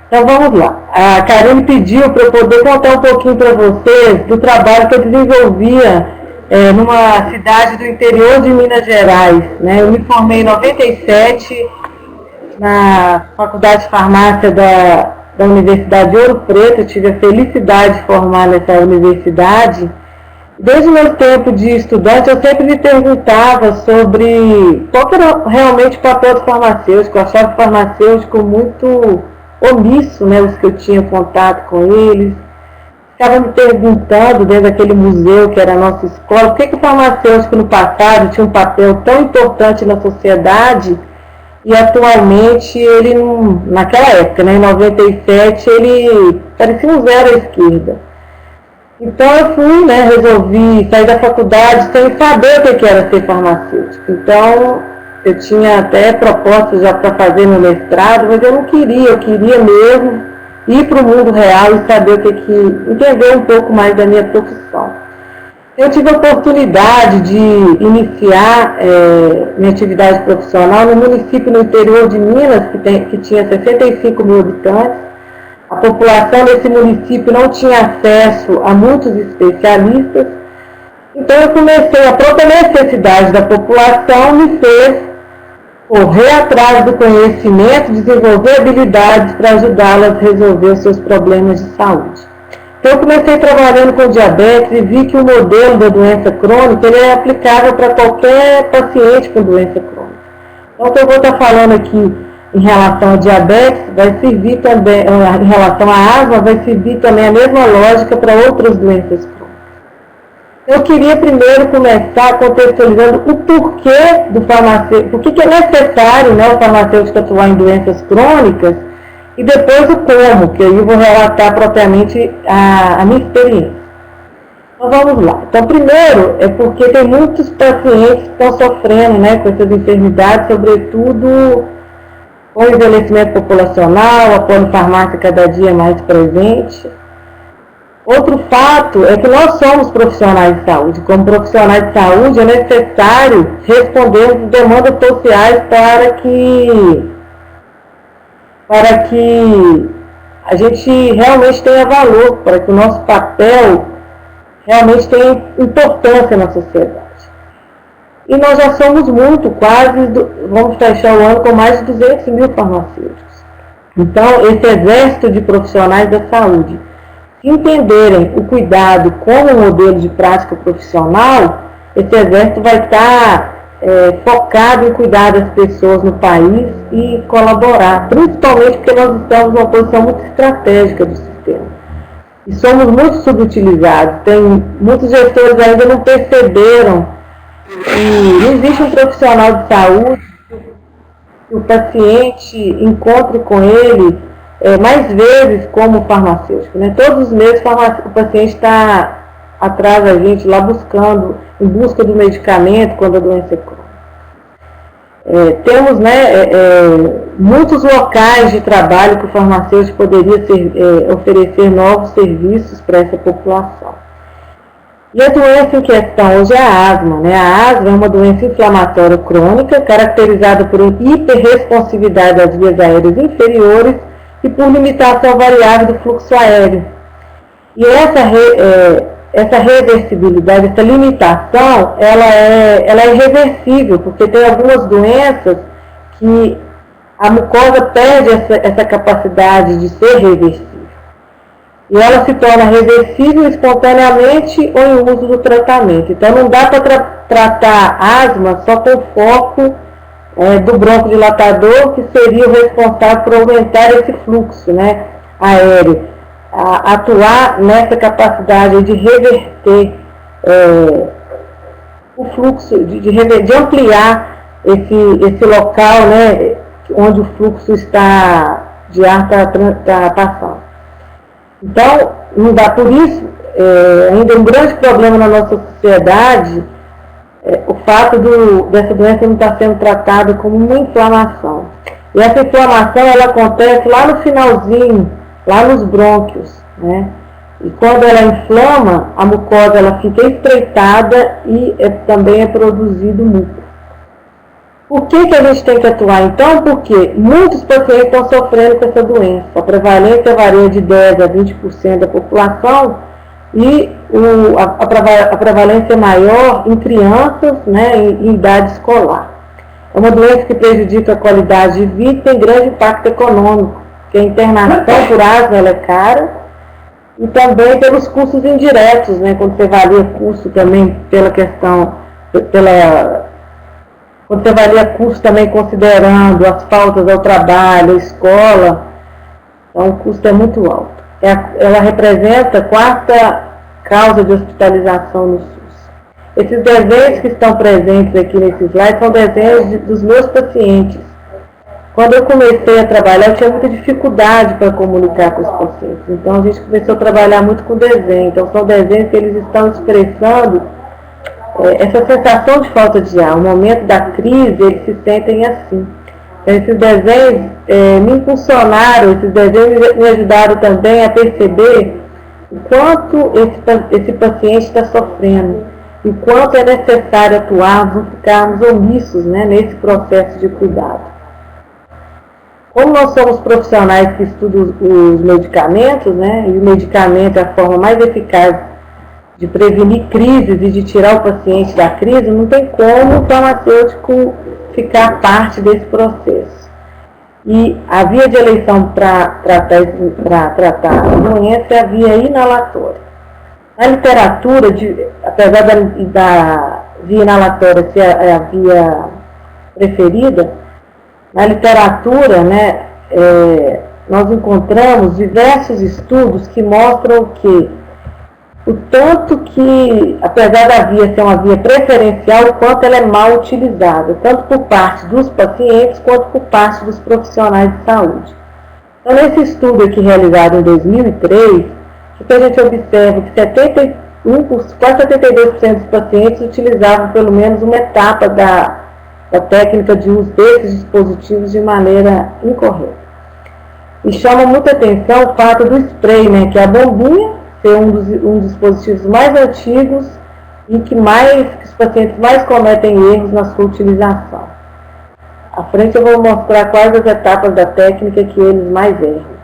Então vamos lá. A Karine pediu para eu poder contar um pouquinho para vocês do trabalho que eu desenvolvia numa cidade do interior de Minas Gerais. Né? Eu me formei em 97 na Faculdade de Farmácia da Universidade de Ouro Preto. Eu tive a felicidade de formar nessa universidade. Desde o meu tempo de estudante, eu sempre me perguntava sobre qual era realmente o papel do farmacêutico. Eu achava o farmacêutico muito omisso, né, os que eu tinha contato com eles. Ficava me perguntando, dentro daquele museu que era a nossa escola, por que o farmacêutico no passado tinha um papel tão importante na sociedade e atualmente ele, naquela época, né, em 97, ele parecia um zero à esquerda. Então eu fui, né, resolvi sair da faculdade sem saber o que era ser farmacêutico. Então eu tinha até propostas já para fazer no mestrado, mas eu não queria, eu queria mesmo ir para o mundo real e saber entender um pouco mais da minha profissão. Eu tive a oportunidade de iniciar minha atividade profissional no município no interior de Minas, que tinha 65 mil habitantes. A população desse município não tinha acesso a muitos especialistas, então eu comecei, a própria necessidade da população me fez correr atrás do conhecimento, desenvolver habilidades para ajudá-las a resolver os seus problemas de saúde. Então eu comecei trabalhando com diabetes e vi que o modelo da doença crônica ele é aplicável para qualquer paciente com doença crônica. Então o que eu vou estar falando aqui em relação a diabetes, vai servir também, em relação à asma, vai servir também a mesma lógica para outras doenças crônicas. Eu queria primeiro começar contextualizando o porquê do farmacêutico, por que é necessário, né, o farmacêutico atuar em doenças crônicas, e depois o como, que aí eu vou relatar propriamente a minha experiência. Então vamos lá. Então primeiro é porque tem muitos pacientes que estão sofrendo, né, com essas enfermidades, sobretudo com o envelhecimento populacional, a polifarmácia cada dia mais presente. Outro fato é que nós somos profissionais de saúde. Como profissionais de saúde, é necessário respondermos demandas sociais para que a gente realmente tenha valor, para que o nosso papel realmente tenha importância na sociedade. E nós já somos vamos fechar o ano com mais de 200 mil farmacêuticos. Então, esse exército de profissionais da saúde, se entenderem o cuidado como modelo de prática profissional, esse exército vai estar focado em cuidar das pessoas no país e colaborar, principalmente porque nós estamos numa posição muito estratégica do sistema. E somos muito subutilizados. Muitos gestores ainda não perceberam e não existe um profissional de saúde que o paciente encontre com ele mais vezes como farmacêutico. Né? Todos os meses o paciente está atrás da gente lá em busca do medicamento quando a doença é crônica. Temos muitos locais de trabalho que o farmacêutico poderia oferecer novos serviços para essa população. E a doença em questão hoje é a asma. Né? A asma é uma doença inflamatória crônica, caracterizada por hiperresponsividade das vias aéreas inferiores e por limitação variável do fluxo aéreo. E essa reversibilidade, essa limitação, ela é irreversível, porque tem algumas doenças que a mucosa perde essa capacidade de ser reversível. E ela se torna reversível espontaneamente ou em uso do tratamento. Então não dá para tratar asma só com foco do broncodilatador, que seria o responsável por aumentar esse fluxo, né, aéreo. Atuar nessa capacidade de reverter o fluxo, de ampliar esse local, né, onde o fluxo de ar está passando. Então, não dá. Por isso, ainda um grande problema na nossa sociedade o fato dessa doença não estar sendo tratada como uma inflamação. E essa inflamação, ela acontece lá no finalzinho, lá nos brônquios, né? E quando ela inflama, a mucosa ela fica estreitada e também é produzido muco. Por que a gente tem que atuar então? Porque muitos pacientes estão sofrendo com essa doença. A prevalência varia de 10% a 20% da população e a prevalência é maior em crianças, né, em idade escolar. É uma doença que prejudica a qualidade de vida e tem grande impacto econômico, porque a internação por asma ela é cara e também pelos custos indiretos, né, quando você avalia custo também pela questão, quando você avalia custo também considerando as faltas ao trabalho, à escola, então o custo é muito alto. Ela representa a quarta causa de hospitalização no SUS. Esses desenhos que estão presentes aqui nesse slide são desenhos dos meus pacientes. Quando eu comecei a trabalhar, eu tinha muita dificuldade para comunicar com os pacientes. Então a gente começou a trabalhar muito com desenho. Então são desenhos que eles estão expressando essa sensação de falta de ar. No momento da crise, eles se sentem assim. Esses desenhos me impulsionaram, esses desenhos me ajudaram também a perceber o quanto esse paciente está sofrendo e o quanto é necessário atuarmos, não ficarmos omissos, né, nesse processo de cuidado. Como nós somos profissionais que estudam os medicamentos, né, e o medicamento é a forma mais eficaz de prevenir crises e de tirar o paciente da crise, não tem como o farmacêutico ficar parte desse processo. E a via de eleição para tratar a doença é a via inalatória. Na literatura, apesar da via inalatória ser a via preferida, na literatura, né, nós encontramos diversos estudos que mostram que o tanto que, apesar da via ser uma via preferencial, o quanto ela é mal utilizada, tanto por parte dos pacientes quanto por parte dos profissionais de saúde. Então, nesse estudo aqui realizado em 2003, o que a gente observa que quase 72% dos pacientes utilizavam pelo menos uma etapa da técnica de uso desses dispositivos de maneira incorreta. E chama muita atenção o fato do spray, né, que é a bombinha, ser um dos dispositivos mais antigos e que os pacientes mais cometem erros na sua utilização. À frente eu vou mostrar quais as etapas da técnica que eles mais erram.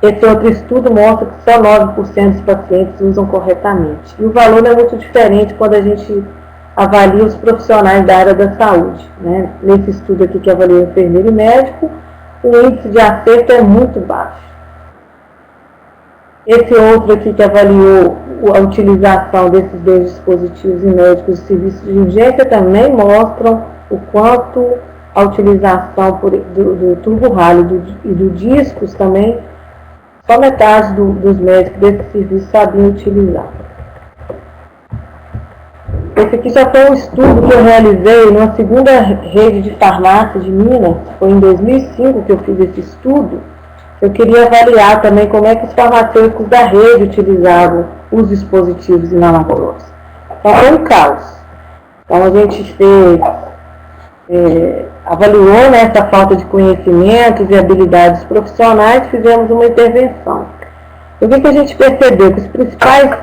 Esse outro estudo mostra que só 9% dos pacientes usam corretamente. E o valor é muito diferente quando a gente avalia os profissionais da área da saúde, né? Nesse estudo aqui que avalia enfermeiro e médico, o índice de acerto é muito baixo. Esse outro aqui que avaliou a utilização desses dois dispositivos em médicos de serviço de urgência também mostram o quanto a utilização do tubo ralo e do discos também, só metade dos médicos desse serviço sabiam utilizar. Esse aqui já foi um estudo que eu realizei numa segunda rede de farmácia de Minas, foi em 2005 que eu fiz esse estudo. Eu queria avaliar também como é que os farmacêuticos da rede utilizavam os dispositivos inalatores. Então, foi um caos. Então, a gente avaliou, né, essa falta de conhecimentos e habilidades profissionais, fizemos uma intervenção. O que a gente percebeu? Que as principais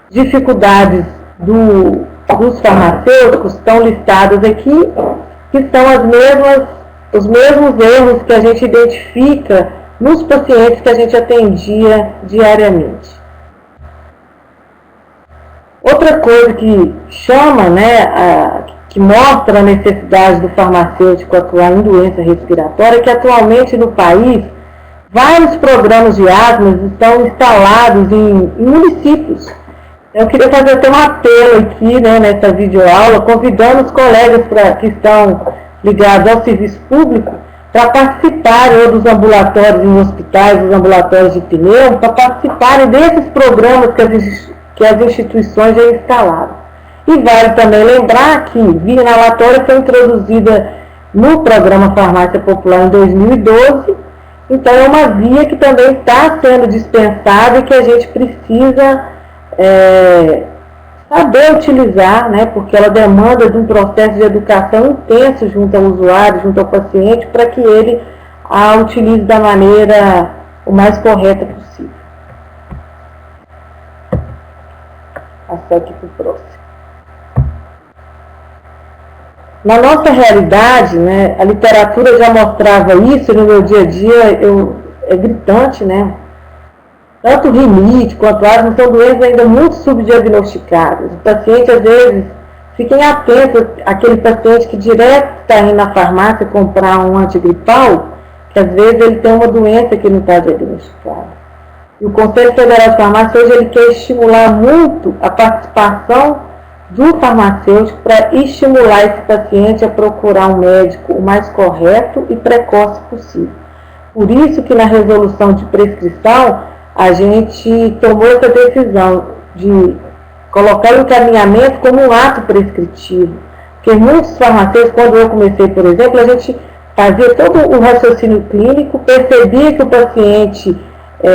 dificuldades dos farmacêuticos estão listadas aqui, que são os mesmos erros que a gente identifica nos pacientes que a gente atendia diariamente. Outra coisa que chama, né, que mostra a necessidade do farmacêutico atuar em doença respiratória é que atualmente no país vários programas de asma estão instalados em municípios. Eu queria fazer até um apelo aqui, né, nessa videoaula, convidando os colegas que estão ligados ao serviço público para participarem ou dos ambulatórios em hospitais, dos ambulatórios de pneu, para participarem desses programas que as instituições já instalaram. E vale também lembrar que via inalatória foi introduzida no programa Farmácia Popular em 2012, então é uma via que também está sendo dispensada e que a gente precisa saber utilizar, né, porque ela demanda de um processo de educação intenso junto ao usuário, junto ao paciente, para que ele a utilize da maneira o mais correta possível. Passar aqui para o próximo. Na nossa realidade, né, a literatura já mostrava isso, no meu dia a dia é gritante, né? Tanto rinite quanto asma são doenças ainda muito subdiagnosticadas. O paciente, às vezes, fiquem atentos àquele paciente que direto está indo na farmácia comprar um antigripal, que às vezes ele tem uma doença que não está diagnosticada. E o Conselho Federal de Farmácia hoje ele quer estimular muito a participação do farmacêutico para estimular esse paciente a procurar um médico o mais correto e precoce possível. Por isso que na resolução de prescrição a gente tomou essa decisão de colocar o encaminhamento como um ato prescritivo. Porque muitos farmacêuticos, quando eu comecei, por exemplo, a gente fazia todo o raciocínio clínico, percebia que o paciente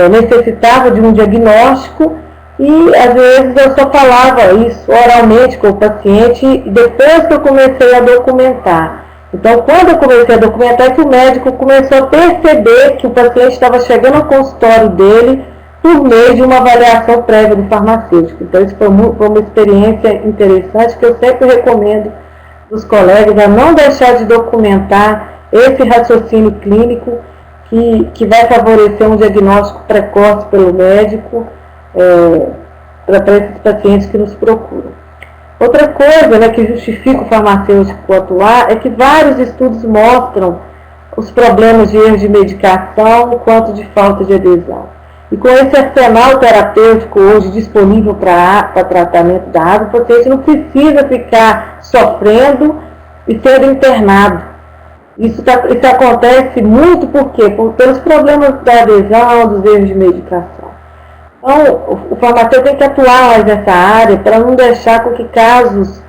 necessitava de um diagnóstico e às vezes eu só falava isso oralmente com o paciente e depois que eu comecei a documentar. Então, quando eu comecei a documentar, é que o médico começou a perceber que o paciente estava chegando ao consultório dele por meio de uma avaliação prévia do farmacêutico. Então, isso foi uma experiência interessante que eu sempre recomendo dos colegas a não deixar de documentar esse raciocínio clínico que vai favorecer um diagnóstico precoce pelo médico para esses pacientes que nos procuram. Outra coisa, né, que justifica o farmacêutico atuar é que vários estudos mostram os problemas de erro de medicação quanto de falta de adesão. E com esse arsenal terapêutico hoje disponível para tratamento da asma, o paciente não precisa ficar sofrendo e sendo internado. Isso acontece muito por quê? Pelos problemas da adesão, dos erros de medicação. Então, o farmacêutico tem que atuar mais nessa área para não deixar com que casos,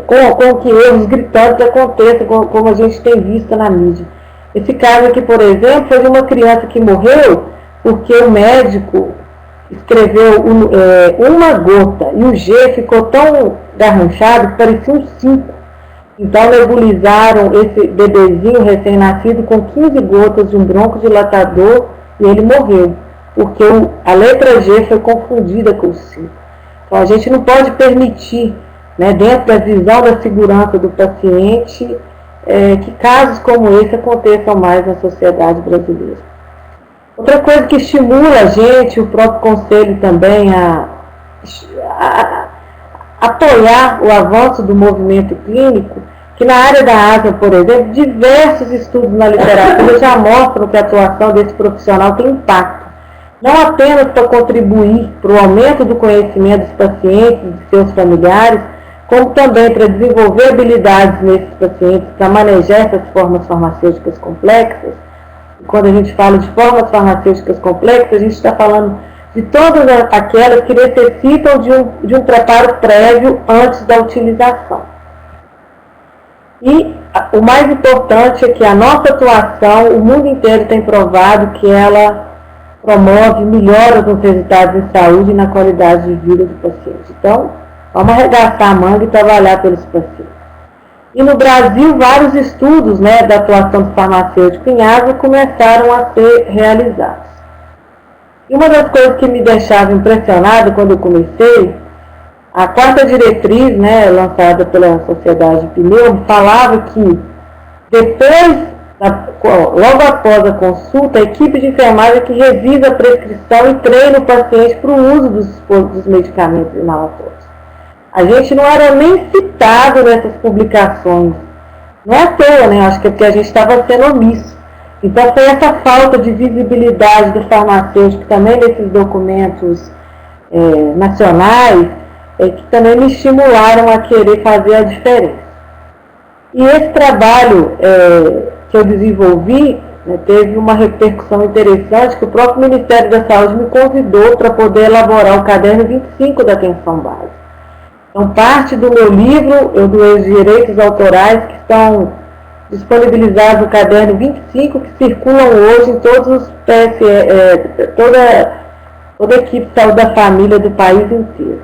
com que erros gritantes aconteçam, como a gente tem visto na mídia. Esse caso aqui, por exemplo, foi de uma criança que morreu porque o médico escreveu uma gota e o G ficou tão garranchado que parecia um 5. Então, nebulizaram esse bebezinho recém-nascido com 15 gotas de um broncodilatador e ele morreu, porque a letra G foi confundida com o 5. Então, a gente não pode permitir, né, dentro da visão da segurança do paciente, que casos como esse aconteçam mais na sociedade brasileira. Outra coisa que estimula a gente, o próprio Conselho também, a apoiar o avanço do movimento clínico, que na área da asma, por exemplo, diversos estudos na literatura já mostram que a atuação desse profissional tem impacto, não apenas para contribuir para o aumento do conhecimento dos pacientes e de seus familiares, como também para desenvolver habilidades nesses pacientes para manejar essas formas farmacêuticas complexas. E quando a gente fala de formas farmacêuticas complexas, a gente está falando de todas aquelas que necessitam de um preparo prévio antes da utilização. E o mais importante é que a nossa atuação, o mundo inteiro tem provado que ela promove melhoras nos resultados de saúde e na qualidade de vida do paciente. Então, vamos arregaçar a manga e trabalhar pelos pacientes. E no Brasil, vários estudos, né, da atuação do farmacêutico em asma começaram a ser realizados. E uma das coisas que me deixava impressionada quando eu comecei, a quarta diretriz, né, lançada pela Sociedade Pneu, falava que logo após a consulta, a equipe de enfermagem que revisa a prescrição e treina o paciente para o uso dos medicamentos inalatórios. A gente não era nem citado nessas publicações. Não é à toa, né? Acho que é porque a gente estava sendo omisso. Então foi essa falta de visibilidade do farmacêutico também nesses documentos nacionais que também me estimularam a querer fazer a diferença. E esse trabalho que eu desenvolvi, né, teve uma repercussão interessante, que o próprio Ministério da Saúde me convidou para poder elaborar o caderno 25 da atenção básica. Então, parte do meu livro, eu doei os direitos autorais que estão disponibilizados no caderno 25, que circulam hoje em todos os PSE, toda a equipe de saúde da família do país inteiro.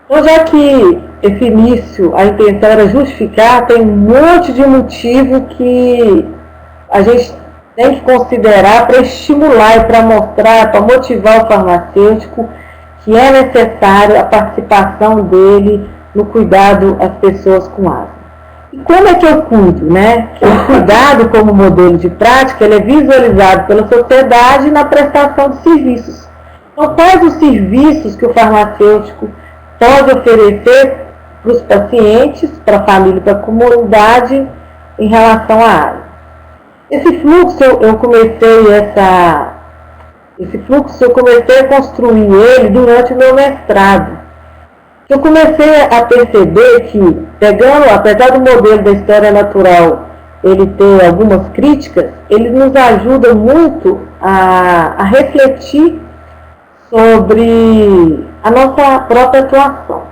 Então, já que esse início, a intenção era justificar, tem um monte de motivo que a gente tem que considerar para estimular e para mostrar, para motivar o farmacêutico que é necessário a participação dele no cuidado às pessoas com asma. E como é que eu cuido, né? O cuidado como modelo de prática, ele é visualizado pela sociedade na prestação de serviços. Então, quais os serviços que o farmacêutico pode oferecer para os pacientes, para a família, para a comunidade em relação à asma? Esse fluxo eu comecei a construir ele durante o meu mestrado. Eu comecei a perceber que, apesar do modelo da história natural ele ter algumas críticas, ele nos ajuda muito a refletir sobre a nossa própria atuação.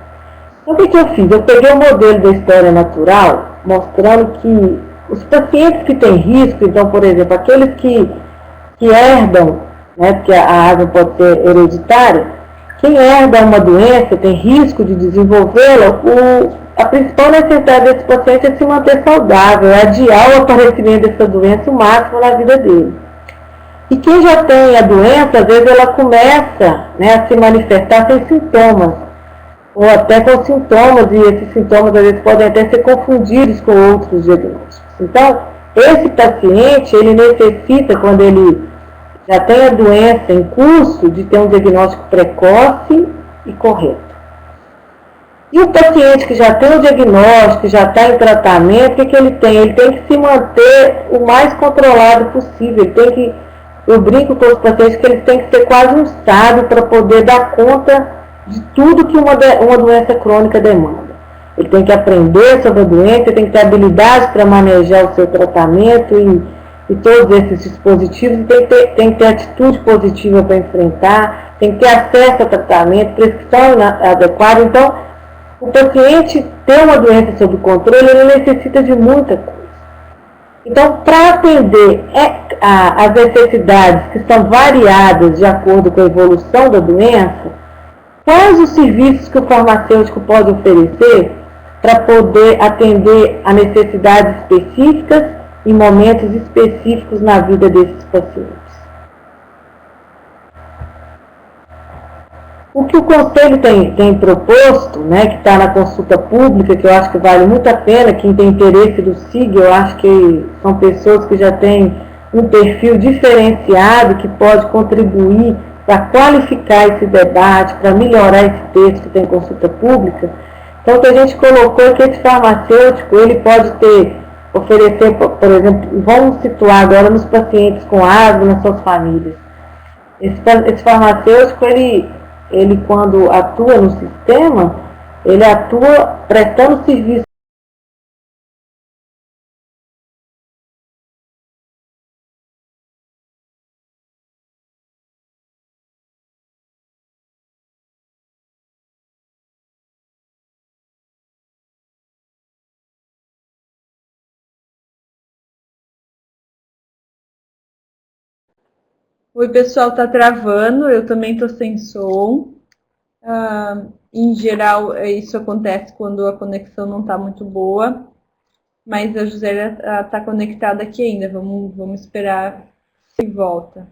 Então, o que eu fiz? Eu peguei o modelo da história natural, mostrando que os pacientes que têm risco, então, por exemplo, aqueles que herdam, né, porque a asma pode ser hereditária, quem herda uma doença, tem risco de desenvolvê-la, a principal necessidade desse paciente é se manter saudável, é adiar o aparecimento dessa doença o máximo na vida dele. E quem já tem a doença, às vezes ela começa, né, a se manifestar sem sintomas, ou até com sintomas, e esses sintomas às vezes podem até ser confundidos com outros diagnósticos. Então, esse paciente, ele necessita, quando ele já tem a doença em curso, de ter um diagnóstico precoce e correto. E o paciente que já tem o diagnóstico, já está em tratamento, o que ele tem? Ele tem que se manter o mais controlado possível. Eu brinco com os pacientes que eles têm que ser quase um sábio para poder dar conta de tudo que uma doença crônica demanda. Ele tem que aprender sobre a doença, tem que ter habilidade para manejar o seu tratamento e todos esses dispositivos, tem que ter atitude positiva para enfrentar, tem que ter acesso a tratamento, prescrição adequada. Então, o paciente ter uma doença sob controle, ele necessita de muita coisa. Então, para atender as necessidades que são variadas de acordo com a evolução da doença, quais os serviços que o farmacêutico pode oferecer para poder atender a necessidades específicas em momentos específicos na vida desses pacientes? O que o Conselho tem proposto, né, que está na consulta pública, que eu acho que vale muito a pena, quem tem interesse do SIG, eu acho que são pessoas que já têm um perfil diferenciado, que pode contribuir para qualificar esse debate, para melhorar esse texto que tem consulta pública. Então, o que a gente colocou é que esse farmacêutico, ele pode oferecer, por exemplo, vamos situar agora nos pacientes com asma, nas suas famílias. Esse farmacêutico, ele quando atua no sistema, ele atua prestando serviço. Oi, pessoal, tá travando, eu também tô sem som. Em geral, isso acontece quando a conexão não está muito boa, mas a Josélia está conectada aqui ainda. Vamos esperar se volta.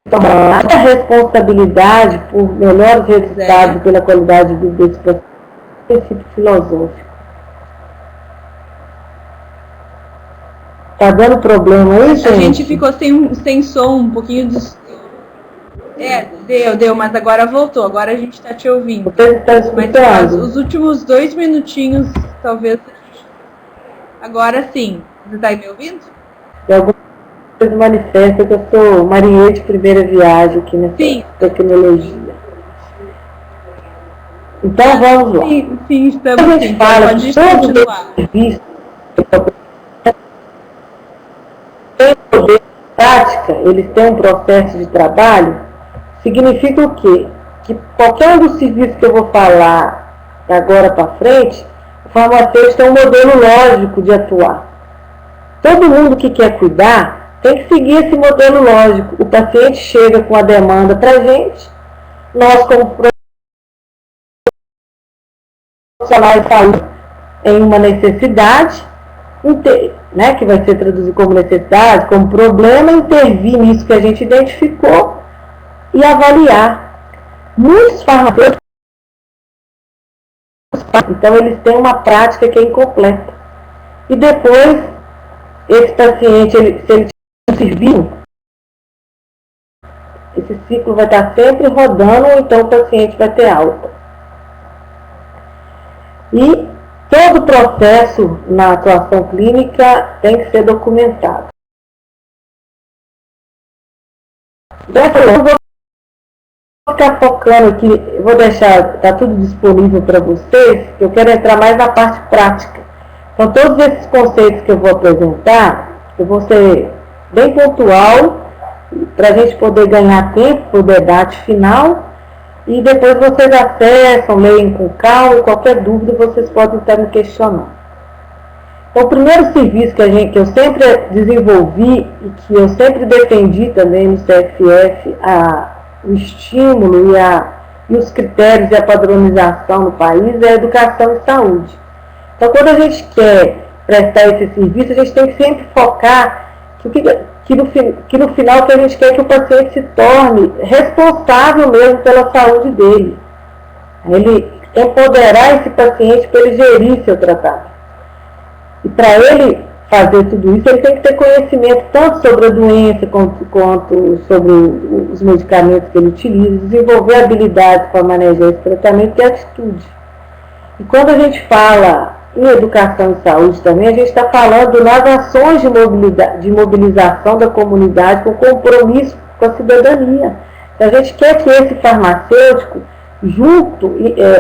Tomar a responsabilidade por melhores resultados pela qualidade desse princípio filosófico. Tá dando problema aí, gente? A gente ficou sem som, um pouquinho de... Deu, mas agora voltou, agora a gente está te ouvindo. Mas os últimos 2 minutinhos, talvez... Agora sim. Você está me ouvindo? Tem alguma coisa manifesta que eu sou marinheiro de primeira viagem aqui nessa tecnologia. Então vamos lá. Sim, estamos. A gente fala pode continuar. Prática, eles têm um processo de trabalho. Significa o quê? Que qualquer um dos serviços que eu vou falar agora para frente, o farmacêutico tem um modelo lógico de atuar. Todo mundo que quer cuidar tem que seguir esse modelo lógico. O paciente chega com a demanda para a gente, nós como profissionais de saúde em uma necessidade, né, que vai ser traduzido como necessidade, como problema, intervir nisso que a gente identificou e avaliar. Muitos farmacêuticos Então eles têm uma prática que é incompleta. E depois, esse paciente, se ele servir, esse ciclo vai estar sempre rodando, ou então o paciente vai ter alta. E todo o processo na atuação clínica tem que ser documentado. Eu vou ficar focando aqui, vou deixar, está tudo disponível para vocês, que eu quero entrar mais na parte prática. Então, todos esses conceitos que eu vou apresentar, eu vou ser bem pontual, para a gente poder ganhar tempo para o debate final, e depois vocês acessam, leem com calma, qualquer dúvida vocês podem estar me questionando. Então, o primeiro serviço que eu sempre desenvolvi e que eu sempre defendi também no CFF, o estímulo e os critérios e a padronização no país, é a educação e saúde. Então, quando a gente quer prestar esse serviço, a gente tem que sempre focar que no final que a gente quer que o paciente se torne responsável mesmo pela saúde dele. Ele empoderar esse paciente para ele gerir seu tratamento. E para ele fazer tudo isso, ele tem que ter conhecimento tanto sobre a doença quanto sobre os medicamentos que ele utiliza, desenvolver habilidades para manejar esse tratamento e atitude. E quando a gente fala em educação e saúde também, a gente está falando nas ações de mobilização da comunidade com compromisso com a cidadania. Então, a gente quer que esse farmacêutico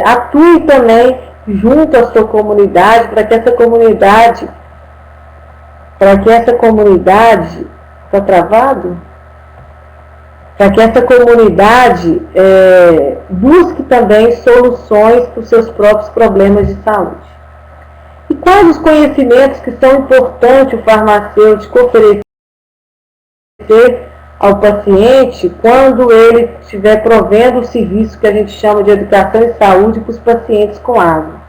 atue também junto à sua comunidade, para que essa comunidade, está travado? Para que essa comunidade busque também soluções para os seus próprios problemas de saúde. E quais os conhecimentos que são importantes o farmacêutico oferecer ao paciente quando ele estiver provendo o serviço que a gente chama de educação e saúde para os pacientes com asma?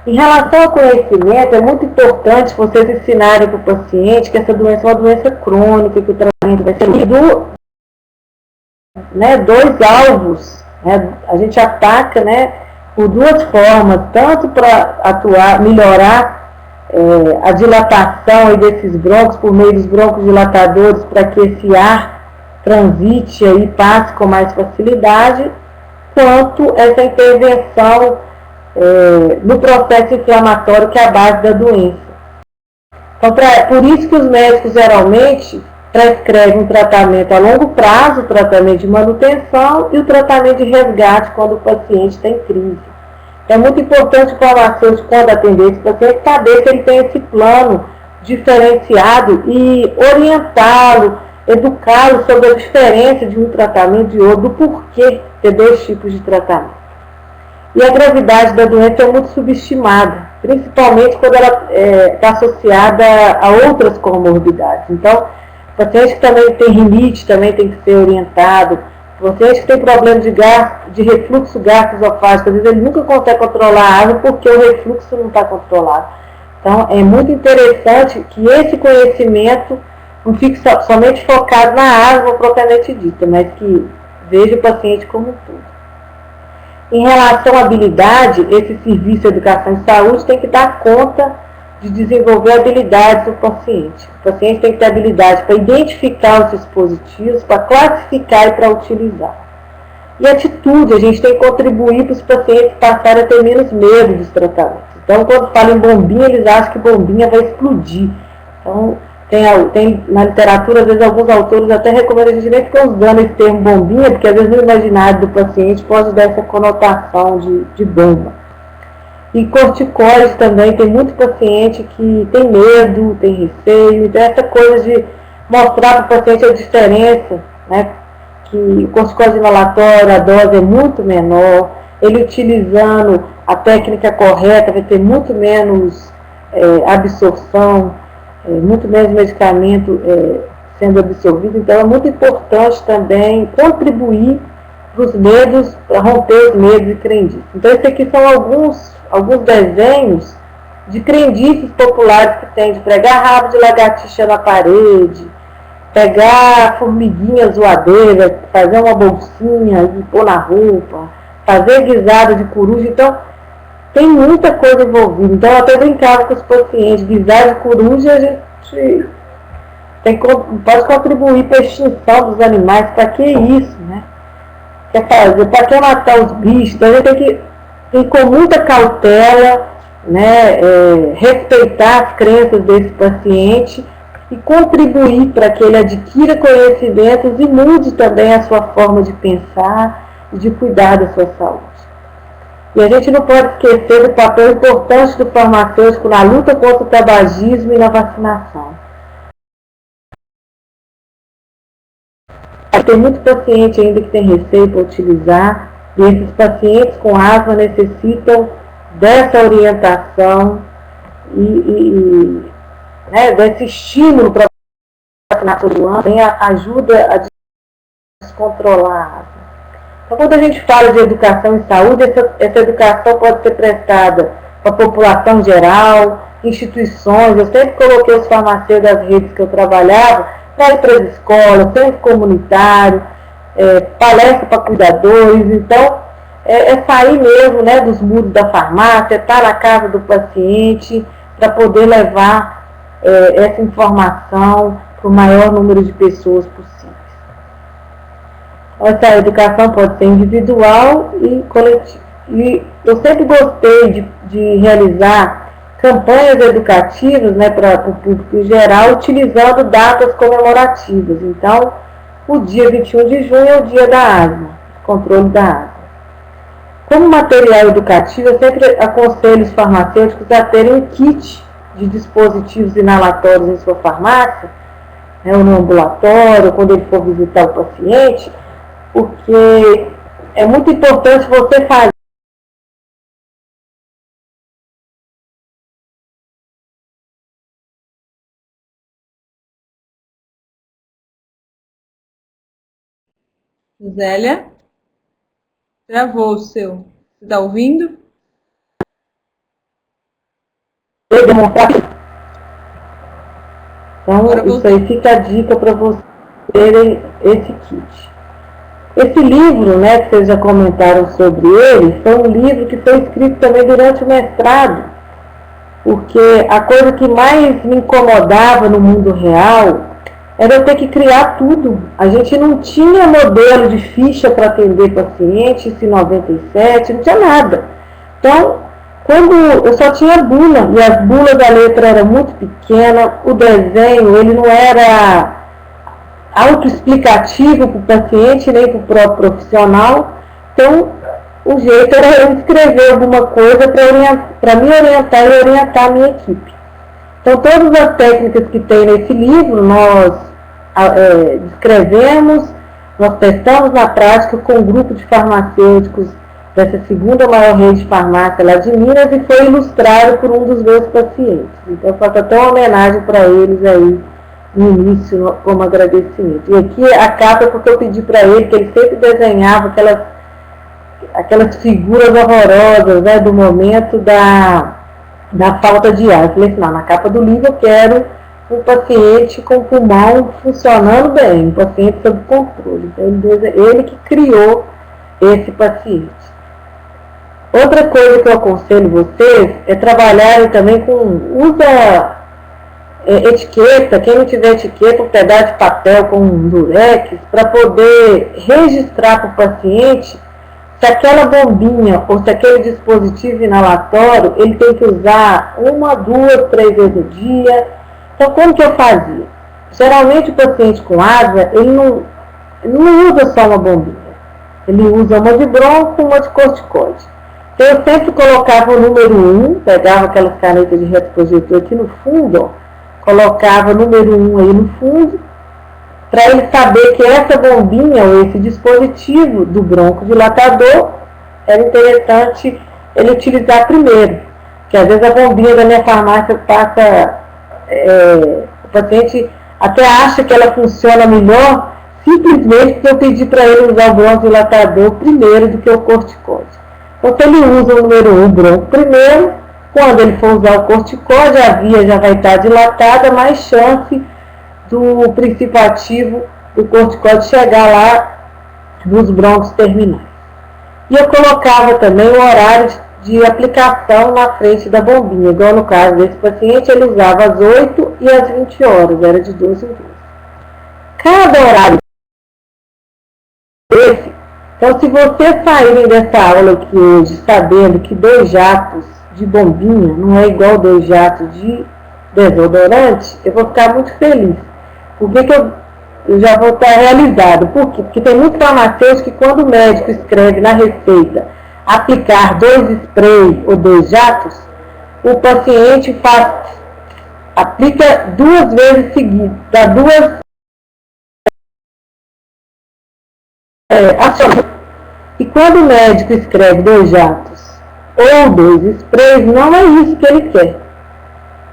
Em relação ao conhecimento, é muito importante vocês ensinarem para o paciente que essa doença é uma doença crônica, que o tratamento vai ser dois alvos. A gente ataca, por duas formas, tanto para melhorar a dilatação desses brônquios por meio dos broncodilatadores, para que esse ar transite e passe com mais facilidade, quanto essa intervenção no processo inflamatório que é a base da doença. Então, por isso que os médicos geralmente prescrevem um tratamento a longo prazo, o tratamento de manutenção e o tratamento de resgate quando o paciente tem crise. É muito importante o farmacêutico, quando atender esse paciente, saber que ele tem esse plano diferenciado e orientá-lo, educá-lo sobre a diferença de um tratamento e de outro, do porquê ter dois tipos de tratamento. E a gravidade da doença é muito subestimada, principalmente quando ela está associada a outras comorbidades. Então, o paciente que também tem rinite também tem que ser orientado. O paciente que tem problema de refluxo gastroesofágico, às vezes ele nunca consegue controlar a asma porque o refluxo não está controlado. Então, é muito interessante que esse conhecimento não fique somente focado na asma propriamente dita, mas que veja o paciente como um todo. Em relação à habilidade, esse serviço de educação e saúde tem que dar conta de desenvolver habilidades do paciente. O paciente tem que ter habilidade para identificar os dispositivos, para classificar e para utilizar. E atitude, a gente tem que contribuir para os pacientes passarem a ter menos medo dos tratamentos. Então, quando falam em bombinha, eles acham que bombinha vai explodir. Então, tem na literatura, às vezes, alguns autores até recomendam a gente nem ficar usando esse termo bombinha, porque às vezes no imaginário do paciente pode dar essa conotação de bomba. E corticoides também, tem muito paciente que tem medo, tem receio, então essa coisa de mostrar para o paciente a diferença, que o corticoide inalatório, a dose é muito menor, ele utilizando a técnica correta vai ter muito menos absorção, muito menos medicamento sendo absorvido, então é muito importante também contribuir para os medos, para romper os medos e crendices. Então, esses aqui são alguns desenhos de crendices populares que tem, de pregar rabo de lagartixa na parede, pegar formiguinha zoadeira, fazer uma bolsinha e pôr na roupa, fazer guisada de coruja. Então, tem muita coisa envolvida. Então, eu até brincava com os pacientes, guisar de coruja, a gente pode contribuir para a extinção dos animais. Para que isso, né? Quer fazer? Para que matar os bichos? Então, a gente tem que ir com muita cautela, né? Respeitar as crenças desse paciente e contribuir para que ele adquira conhecimentos e mude também a sua forma de pensar e de cuidar da sua saúde. E a gente não pode esquecer do papel importante do farmacêutico na luta contra o tabagismo e na vacinação. Tem muito paciente ainda que tem receio para utilizar, e esses pacientes com asma necessitam dessa orientação né, desse estímulo para vacinar todo ano, ajuda a descontrolar a asma. Então, quando a gente fala de educação em saúde, essa educação pode ser prestada para a população geral, instituições. Eu sempre coloquei os farmacêuticos das redes que eu trabalhava para ir para as escolas, centro comunitário, palestra para cuidadores. Então, sair mesmo, né, dos muros da farmácia, estar na casa do paciente, para poder levar essa informação para o maior número de pessoas possível. Essa educação pode ser individual e coletiva. E eu sempre gostei de realizar campanhas educativas, né, para o público em geral, utilizando datas comemorativas. Então, o dia 21 de junho é o dia da asma, controle da asma. Como material educativo, eu sempre aconselho os farmacêuticos a terem um kit de dispositivos inalatórios em sua farmácia, né, ou no ambulatório, quando ele for visitar o paciente, porque é muito importante você fazer Zélia? Travou o seu. Você está ouvindo? Então, isso aí fica a dica para vocês terem esse kit. Esse livro, né, que vocês já comentaram sobre ele, foi um livro que foi escrito também durante o mestrado, porque a coisa que mais me incomodava no mundo real era eu ter que criar tudo. A gente não tinha modelo de ficha para atender pacientes em 97, não tinha nada. Então, quando eu só tinha bula, e as bulas da letra era muito pequena, o desenho ele não era autoexplicativo para o paciente, nem para o próprio profissional. Então, o jeito era eu escrever alguma coisa para me orientar e orientar a minha equipe. Então, todas as técnicas que tem nesse livro, nós descrevemos, nós testamos na prática com um grupo de farmacêuticos dessa segunda maior rede de farmácia lá de Minas e foi ilustrado por um dos meus pacientes. Então, eu faço até uma homenagem para eles aí no início, como agradecimento. E aqui a capa é porque eu pedi para ele, que ele sempre desenhava aquelas figuras horrorosas, né, do momento da falta de ar. Eu falei assim, não, na capa do livro eu quero um paciente com o pulmão funcionando bem, um paciente sob controle. Então, ele que criou esse paciente. Outra coisa que eu aconselho vocês é trabalharem também com etiqueta, quem não tiver etiqueta, um pedaço de papel com um durex, para poder registrar para o paciente se aquela bombinha ou se aquele dispositivo inalatório, ele tem que usar 1, 2, 3 vezes no dia. Então, como que eu fazia? Geralmente o paciente com asma, ele não usa só uma bombinha. Ele usa uma de bronco e uma de corticoide. Então, eu sempre colocava o número 1, pegava aquelas canetas de retroprojetor aqui no fundo, ó, colocava o número 1 aí no fundo, para ele saber que essa bombinha ou esse dispositivo do broncodilatador era interessante ele utilizar primeiro. Porque às vezes a bombinha da minha farmácia passa, o paciente até acha que ela funciona melhor, simplesmente porque eu pedi para ele usar o broncodilatador primeiro do que o corticoide. Então, se ele usa o número 1 bronco primeiro, quando ele for usar o corticoide, a via já vai estar dilatada, mais chance do princípio ativo do corticoide chegar lá nos brônquios terminais. E eu colocava também o horário de aplicação na frente da bombinha, igual no caso desse paciente, ele usava às 8 e às 20 horas, era de 12 em 12. Cada horário desse, então se vocês saírem dessa aula aqui hoje sabendo que 2 jatos de bombinha não é igual 2 jatos de desodorante, eu vou ficar muito feliz. Por que eu já vou estar realizado? Por quê? Porque tem muito farmacêutico que quando o médico escreve na receita aplicar 2 sprays ou 2 jatos, o paciente aplica 2 vezes seguidas, dá 2 ações. E quando o médico escreve 2 jatos ou 2 sprays, não é isso que ele quer.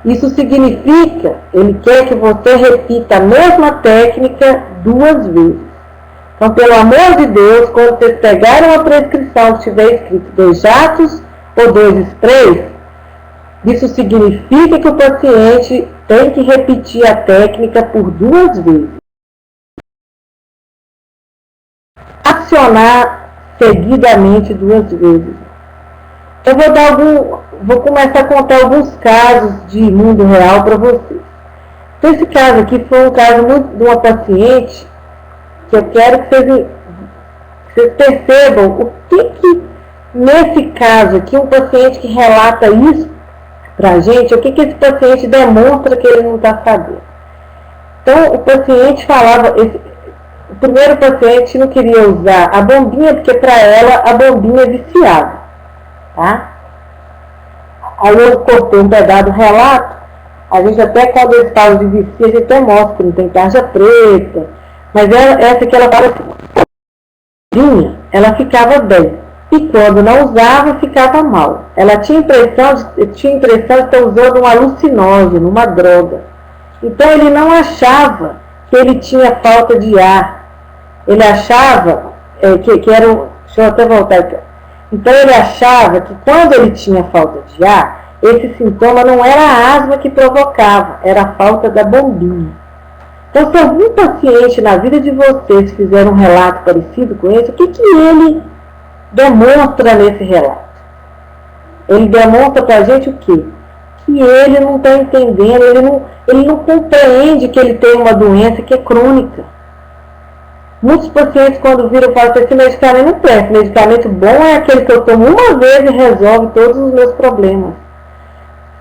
Isso significa, ele quer que você repita a mesma técnica 2 vezes. Então, pelo amor de Deus, quando vocês pegarem uma prescrição que tiver escrito 2 jatos ou 2 sprays, isso significa que o paciente tem que repetir a técnica por 2 vezes. Acionar seguidamente 2 vezes. Eu vou começar a contar alguns casos de mundo real para vocês. Então, esse caso aqui foi um caso de uma paciente que eu quero que vocês percebam o que nesse caso aqui, um paciente que relata isso para a gente, o que esse paciente demonstra que ele não está sabendo. Então, o paciente falava, o primeiro paciente não queria usar a bombinha, porque para ela a bombinha é viciada. Tá? Aí eu cortei um pedaço do relato, a gente até quando eles falam de vicia, a gente até mostra que não tem tarja preta, mas essa que ela fala assim, ela ficava bem, e quando não usava, ficava mal. Ela tinha impressão de estar usando um alucinógeno, uma droga. Então ele não achava que ele tinha falta de ar, ele achava que era um... Deixa eu até voltar aqui. Então ele achava que quando ele tinha falta de ar, esse sintoma não era a asma que provocava, era a falta da bombinha. Então, se algum paciente na vida de vocês fizer um relato parecido com esse, o que ele demonstra nesse relato? Ele demonstra para a gente o quê? Que ele não está entendendo, ele não compreende que ele tem uma doença que é crônica. Muitos pacientes, quando viram, falam que esse medicamento não presta. Medicamento bom é aquele que eu tomo uma vez e resolve todos os meus problemas.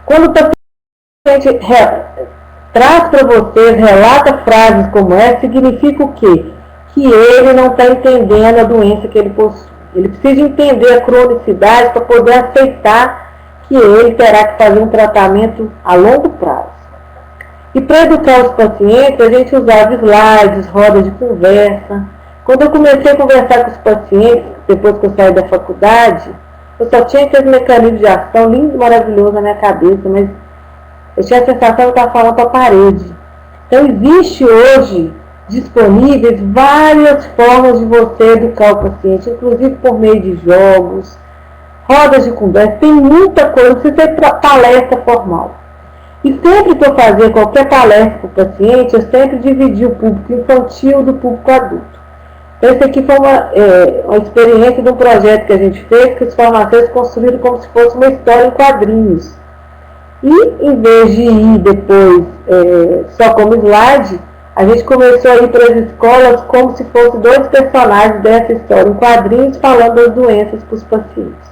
Quando o paciente traz para vocês, relata frases como essa, significa o quê? Que ele não está entendendo a doença que ele possui. Ele precisa entender a cronicidade para poder aceitar que ele terá que fazer um tratamento a longo prazo. E para educar os pacientes, a gente usava slides, rodas de conversa. Quando eu comecei a conversar com os pacientes, depois que eu saí da faculdade, eu só tinha aqueles mecanismos de ação lindo e maravilhoso na minha cabeça, mas eu tinha a sensação de estar falando para a parede. Então, existe hoje disponíveis várias formas de você educar o paciente, inclusive por meio de jogos, rodas de conversa, tem muita coisa, não precisa ter palestra formal. E sempre que eu fazia qualquer palestra para o paciente, eu sempre dividi o público infantil do público adulto. Então, esse aqui foi uma experiência de um projeto que a gente fez, que os farmacêuticos construíram como se fosse uma história em quadrinhos. E, em vez de ir depois só como slide, a gente começou a ir para as escolas como se fossem 2 personagens dessa história em quadrinhos, falando das doenças para os pacientes.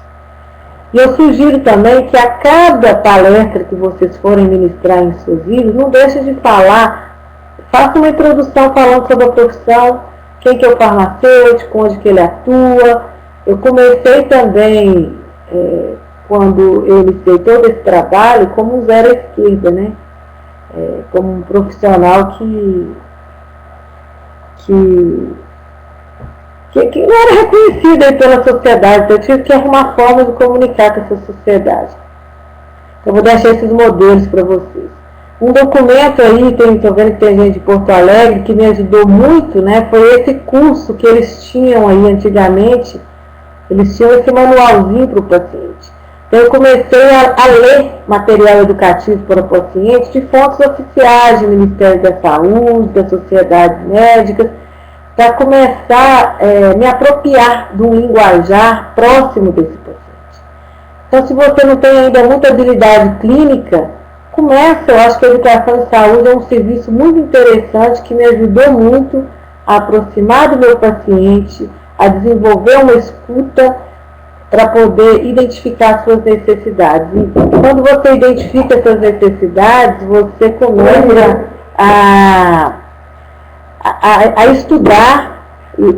E eu sugiro também que a cada palestra que vocês forem ministrar em seus vídeos, não deixe de falar, faça uma introdução falando sobre a profissão, quem que é o farmacêutico, onde que ele atua. Eu comecei também, quando eu iniciei todo esse trabalho, como um zero à esquerda, né? Como um profissional que não era reconhecido aí pela sociedade, então eu tive que arrumar forma de comunicar com essa sociedade. Eu vou deixar esses modelos para vocês. Um documento aí, estou vendo que tem gente de Porto Alegre, que me ajudou muito, né? Foi esse curso que eles tinham aí antigamente, eles tinham esse manualzinho para o paciente. Então eu comecei a ler material educativo para o paciente de fontes oficiais do Ministério da Saúde, das sociedades médicas, para começar a me apropriar de um linguajar próximo desse paciente. Então, se você não tem ainda muita habilidade clínica, começa. Eu acho que a educação em saúde é um serviço muito interessante que me ajudou muito a aproximar do meu paciente, a desenvolver uma escuta para poder identificar suas necessidades. E quando você identifica essas necessidades, você começa a estudar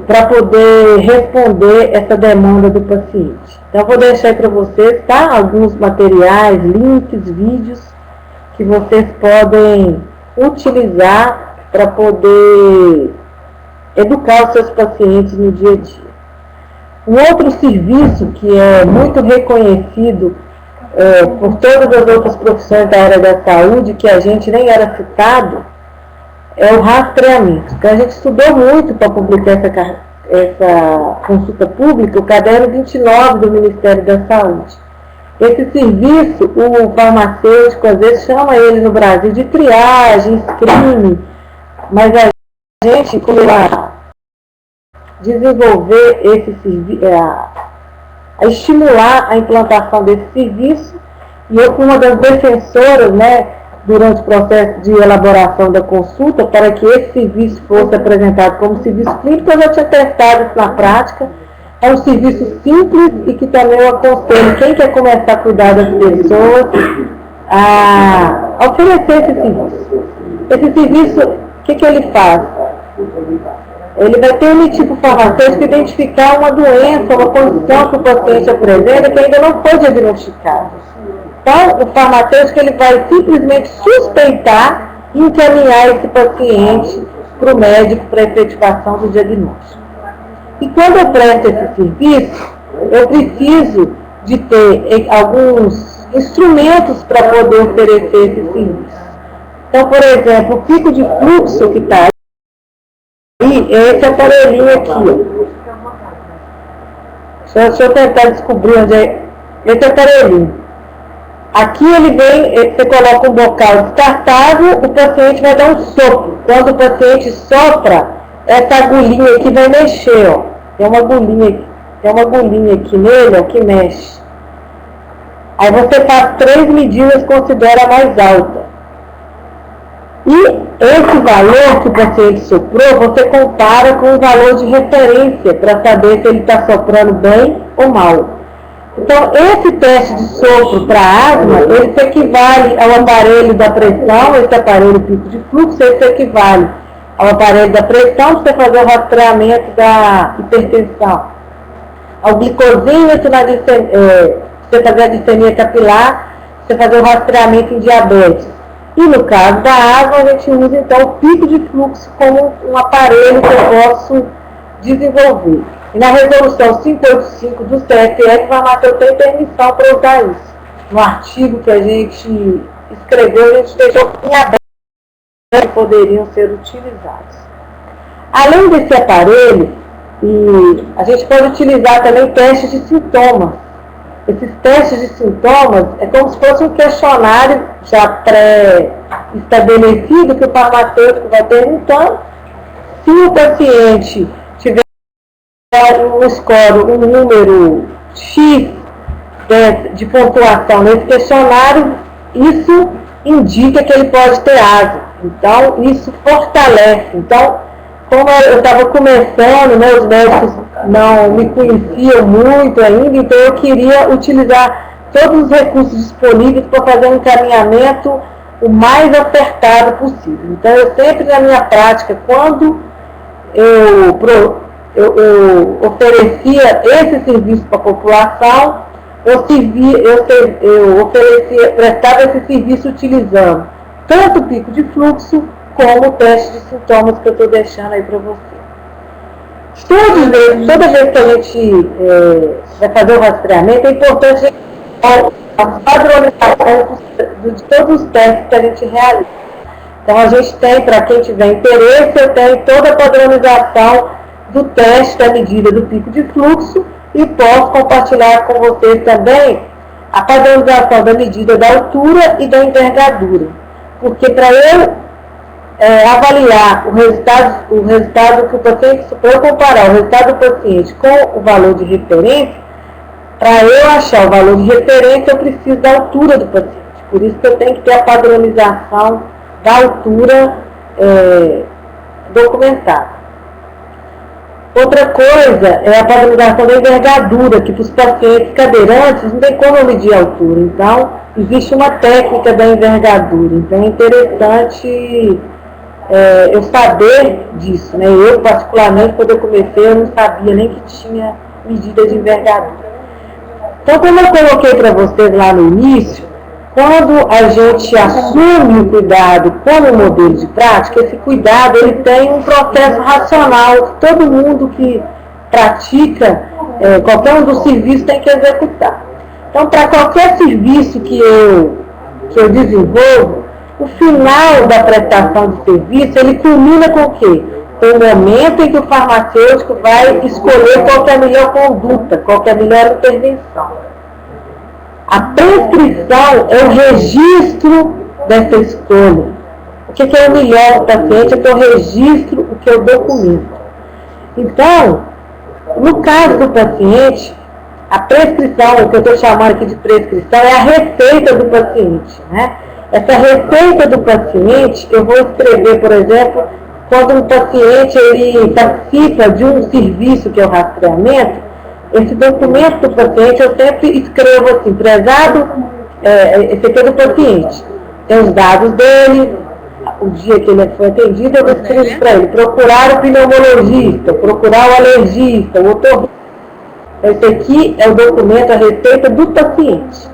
para poder responder essa demanda do paciente. Então, vou deixar para vocês, tá? Alguns materiais, links, vídeos que vocês podem utilizar para poder educar os seus pacientes no dia a dia. Um outro serviço que é muito reconhecido por todas as outras profissões da área da saúde, que a gente nem era citado, é o rastreamento. Então, a gente estudou muito para publicar essa consulta pública, o caderno 29 do Ministério da Saúde. Esse serviço, o farmacêutico, às vezes chama ele no Brasil de triagem, screening, mas a gente, como desenvolver esse serviço, a estimular a implantação desse serviço, e eu fui uma das defensoras, né, durante o processo de elaboração da consulta, para que esse serviço fosse apresentado como serviço clínico. Eu já tinha testado isso na prática. É um serviço simples e que também eu aconselho quem quer começar a cuidar das pessoas a oferecer esse serviço. Esse serviço, o que ele faz? Ele vai permitir para o farmacêutico identificar uma doença, uma condição que o paciente apresenta que ainda não foi diagnosticada. Então, o farmacêutico ele vai simplesmente suspeitar e encaminhar esse paciente para o médico para a efetivação do diagnóstico. E quando eu presto esse serviço, eu preciso de ter alguns instrumentos para poder oferecer esse serviço. Então, por exemplo, o pico de fluxo que está aí é esse aparelhinho aqui. Ó. Deixa eu tentar descobrir onde é esse aparelhinho. Aqui ele vem, você coloca um bocal descartável, o paciente vai dar um sopro. Quando o paciente sopra, essa agulhinha aqui vai mexer, ó. Tem uma agulhinha aqui nele, ó, que mexe. Aí você faz 3 medidas, considera a mais alta. E esse valor que o paciente soprou, você compara com o valor de referência, para saber se ele está soprando bem ou mal. Então, esse teste de sopro para asma, ele se equivale ao aparelho da pressão, esse aparelho pico de fluxo, ele se equivale ao aparelho da pressão, para você fazer o rastreamento da hipertensão, ao glicosímetro, você fazer a glicemia capilar, você fazer o rastreamento em diabetes. E no caso da asma, a gente usa então o pico de fluxo como um aparelho que eu posso desenvolver. E na resolução 585 do CFF, o farmacêutico tem permissão para usar isso. No artigo que a gente escreveu, a gente deixou em aberto que poderiam ser utilizados. Além desse aparelho, a gente pode utilizar também testes de sintomas. Esses testes de sintomas é como se fosse um questionário já pré-estabelecido que o farmacêutico vai perguntando. Se o paciente tiver um score, um número X de pontuação nesse questionário, isso indica que ele pode ter asma. Então, isso fortalece. Então, como eu estava começando, né, os médicos não me conheciam muito ainda, então eu queria utilizar todos os recursos disponíveis para fazer um encaminhamento o mais acertado possível. Então, eu sempre na minha prática, quando eu oferecia esse serviço para a população, eu prestava esse serviço utilizando tanto o pico de fluxo como o teste de sintomas que eu estou deixando aí para você. Toda vez que a gente vai fazer o rastreamento, é importante a padronização de todos os testes que a gente realiza. Então, a gente tem, para quem tiver interesse, eu tenho toda a padronização do teste da medida do pico de fluxo e posso compartilhar com vocês também a padronização da medida da altura e da envergadura. Porque para eu avaliar o resultado que o paciente, para eu comparar o resultado do paciente com o valor de referência, Para eu achar o valor de referência, eu preciso da altura do paciente. Por isso que eu tenho que ter a padronização da altura documentada. Outra coisa é a padronização da envergadura, que para os pacientes cadeirantes não tem como eu medir a altura. Então, existe uma técnica da envergadura. Então, é interessante eu saber disso, né? Eu, particularmente, quando eu comecei, eu não sabia nem que tinha medida de envergadura. Então, como eu coloquei para vocês lá no início, quando a gente assume o cuidado como modelo de prática, esse cuidado ele tem um processo racional que todo mundo que pratica qualquer um dos serviços tem que executar. Então, para qualquer serviço que eu desenvolvo, o final da prestação de serviço, ele culmina com o quê? Com o momento em que o farmacêutico vai escolher qual que é a melhor conduta, qual que é a melhor intervenção. A prescrição é o registro dessa escolha. O que é o melhor para o paciente é que eu registro o que eu documento. Então, no caso do paciente, a prescrição, o que eu estou chamando aqui de prescrição, é a receita do paciente, né? Essa receita do paciente, eu vou escrever, por exemplo, quando um paciente ele participa de um serviço que é o rastreamento, esse documento do paciente eu sempre escrevo assim, prezado, esse aqui é do paciente, tem os dados dele, o dia que ele foi atendido, eu vou escrever para ele, procurar o pneumologista, procurar o alergista, o otorrino. Esse aqui é o documento, a receita do paciente.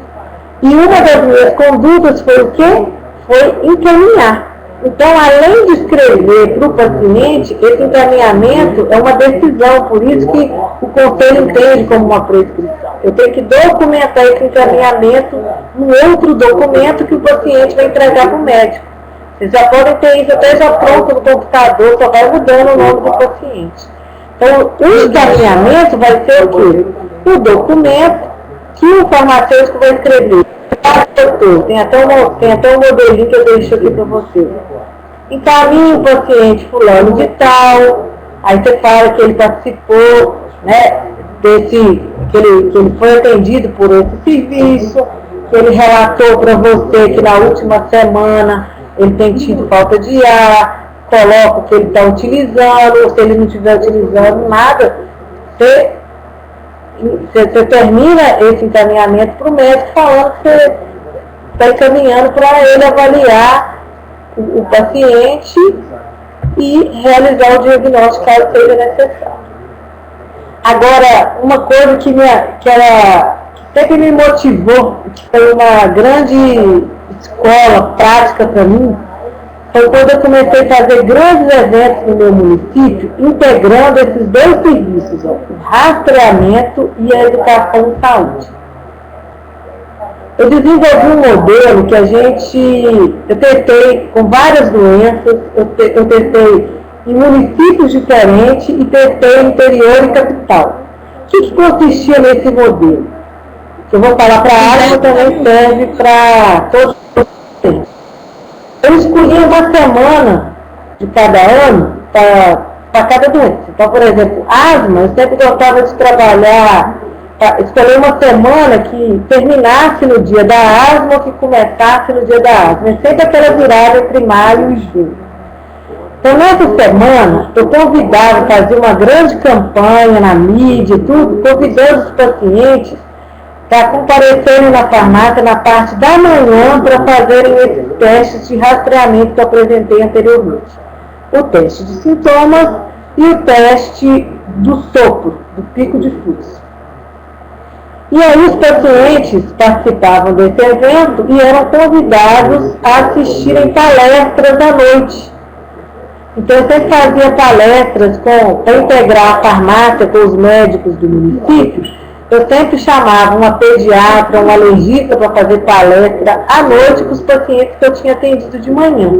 E uma das minhas condutas foi o quê? Foi encaminhar. Então, além de escrever para o paciente, esse encaminhamento é uma decisão, por isso que o conselho entende como uma prescrição. Eu tenho que documentar esse encaminhamento no outro documento que o paciente vai entregar para o médico. Vocês já podem ter isso até já pronto no computador, só vai mudando o nome do paciente. Então, o encaminhamento vai ser o quê? O documento que o farmacêutico vai escrever. Tem até um modelinho que eu deixo aqui para vocês. Encaminha o paciente fulano de tal, aí você fala que ele participou, né, que ele foi atendido por esse serviço, que ele relatou para você que na última semana ele tem tido falta de ar, coloca o que ele está utilizando, ou se ele não estiver utilizando nada, você termina esse encaminhamento para o médico falando que você está encaminhando para ele avaliar o paciente e realizar o diagnóstico caso seja necessário. Agora, uma coisa que sempre me motivou, que foi uma grande escola prática para mim, foi quando eu comecei a fazer grandes eventos no meu município, integrando esses dois serviços, o rastreamento e a educação em saúde. Eu desenvolvi um modelo que eu testei com várias doenças, eu testei em municípios diferentes e testei no interior e capital. O que consistia nesse modelo? Que eu vou falar para a área, mas também serve para todos os pacientes. Eu escolhi uma semana de cada ano para cada doença. Então, por exemplo, asma, eu sempre gostava de trabalhar, escolher uma semana que terminasse no dia da asma ou que começasse no dia da asma. É sempre aquela virada entre maio e junho. Então, nessa semana, eu convidava, fazia uma grande campanha na mídia, tudo, convidando os pacientes para comparecerem na farmácia na parte da manhã para fazerem esses testes de rastreamento que eu apresentei anteriormente. O teste de sintomas e o teste do sopro, do pico de fluxo. E aí os pacientes participavam desse evento e eram convidados a assistirem palestras à noite. Então eu sempre fazia palestras para integrar a farmácia com os médicos do município. Eu sempre chamava uma pediatra, um alergista para fazer palestra à noite com os pacientes que eu tinha atendido de manhã.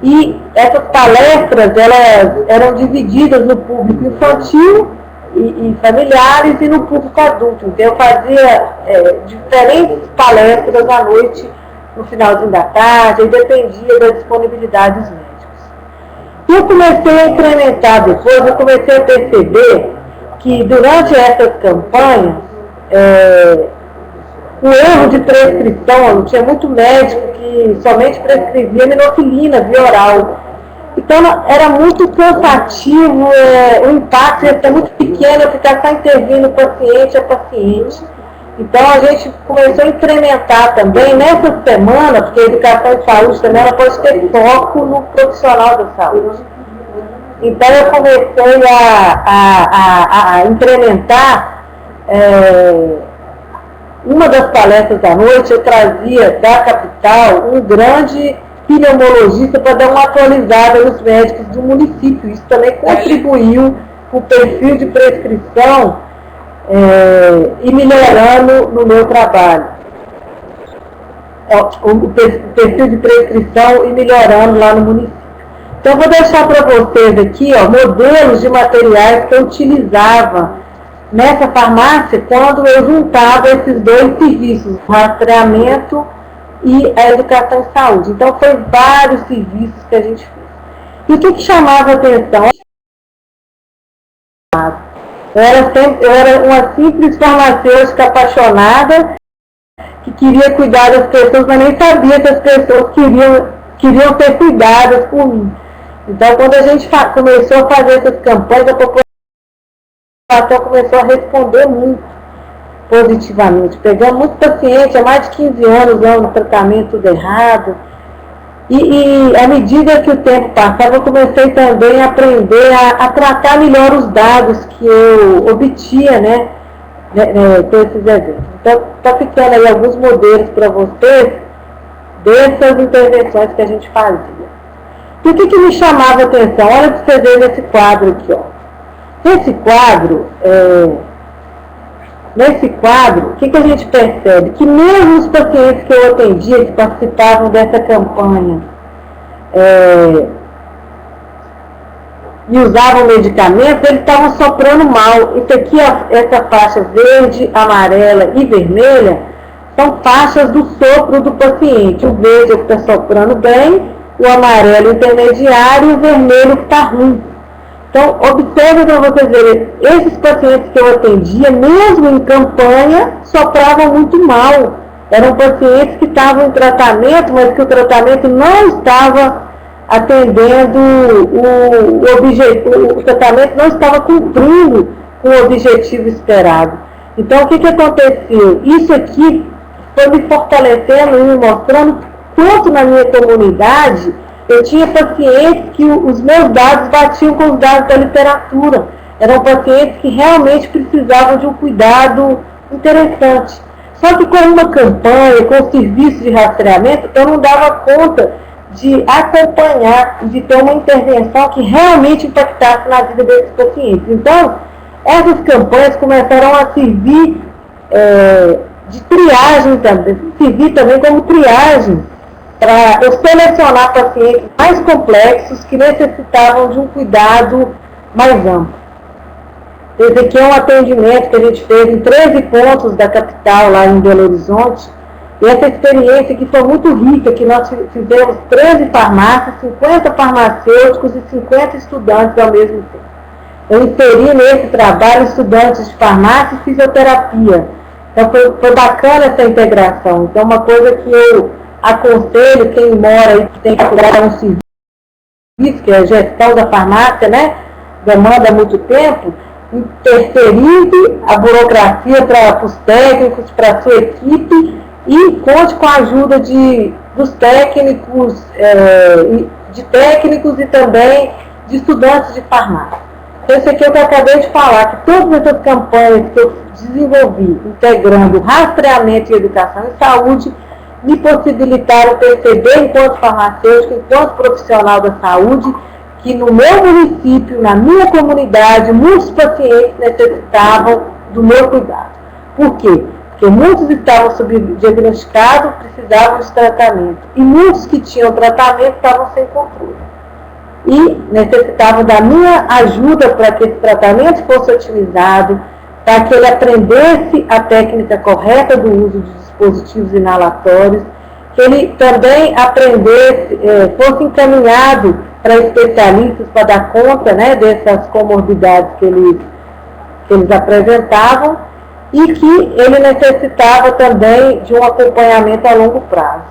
E essas palestras, elas eram divididas no público infantil e familiares e no público adulto. Então eu fazia diferentes palestras à noite, no finalzinho da tarde, e dependia da disponibilidade dos médicos. E eu comecei a incrementar depois, eu comecei a perceber que durante essas campanhas, o erro de prescrição, tinha muito médico que somente prescrevia minofilina via oral. Então era muito cansativo, o impacto ia ser muito pequeno, eu ficar só intervindo paciente a paciente. Então a gente começou a incrementar também nessa semana, porque a educação de saúde também ela pode ter foco no profissional da saúde. Então eu comecei a implementar, uma das palestras da noite, eu trazia da capital um grande pneumologista para dar uma atualizada nos médicos do município. Isso também contribuiu para o perfil de prescrição e melhorando no meu trabalho. O perfil de prescrição e melhorando lá no município. Então, eu vou deixar para vocês aqui modelos de materiais que eu utilizava nessa farmácia quando eu juntava esses dois serviços, o rastreamento e a educação em saúde. Então, foi vários serviços que a gente fez. E o que chamava a atenção? Eu era uma simples farmacêutica apaixonada que queria cuidar das pessoas, mas nem sabia que as pessoas queriam ser cuidadas por mim. Então, quando a gente começou a fazer essas campanhas, a população começou a responder muito positivamente. Pegamos muitos pacientes há mais de 15 anos no tratamento tudo errado. E à medida que o tempo passava, eu comecei também a aprender a tratar melhor os dados que eu obtia, né, com esses eventos. Então, está ficando aí alguns modelos para vocês dessas intervenções que a gente fazia. E o que me chamava a atenção? Olha para você ver nesse quadro aqui. Nesse quadro, o que a gente percebe? Que mesmo os pacientes que eu atendia, que participavam dessa campanha, e usavam medicamentos, eles estavam soprando mal. Isso aqui, essa faixa verde, amarela e vermelha, são faixas do sopro do paciente. O verde é o que está soprando bem, o amarelo intermediário e o vermelho que está ruim. Então, observe para vocês verem, esses pacientes que eu atendia, mesmo em campanha, sopravam muito mal. Eram pacientes que estavam em tratamento, mas que o tratamento não estava atendendo o tratamento não estava cumprindo com o objetivo esperado. Então, o que aconteceu? Isso aqui foi me fortalecendo e me mostrando quanto na minha comunidade eu tinha pacientes que os meus dados batiam com os dados da literatura. Eram pacientes que realmente precisavam de um cuidado interessante. Só que com uma campanha, com o serviço de rastreamento, eu não dava conta de acompanhar, de ter uma intervenção que realmente impactasse na vida desses pacientes. Então, essas campanhas começaram a servir de triagem também, servir também como triagem, para eu selecionar pacientes mais complexos que necessitavam de um cuidado mais amplo. Esse aqui é um atendimento que a gente fez em 13 pontos da capital, lá em Belo Horizonte, e essa experiência aqui foi muito rica, que nós fizemos 13 farmácias, 50 farmacêuticos e 50 estudantes ao mesmo tempo. Eu inseri nesse trabalho estudantes de farmácia e fisioterapia. Então foi bacana essa integração. Então uma coisa que eu aconselho quem mora e que tem que cuidar um serviço, que é a gestão da farmácia, né? Demanda muito tempo, terceirize a burocracia para os técnicos, para a sua equipe e conte com a ajuda dos técnicos, de técnicos e também de estudantes de farmácia. Então, isso aqui é o que eu acabei de falar, que todas essas campanhas que eu desenvolvi, integrando rastreamento e educação em saúde, me possibilitaram perceber, enquanto farmacêutico, enquanto profissional da saúde, que no meu município, na minha comunidade, muitos pacientes necessitavam do meu cuidado. Por quê? Porque muitos estavam subdiagnosticados, precisavam de tratamento. E muitos que tinham tratamento estavam sem controle. E necessitavam da minha ajuda para que esse tratamento fosse utilizado, para que ele aprendesse a técnica correta do uso de dispositivos inalatórios, que ele também aprendesse, fosse encaminhado para especialistas para dar conta, né, dessas comorbidades que eles apresentavam, e que ele necessitava também de um acompanhamento a longo prazo.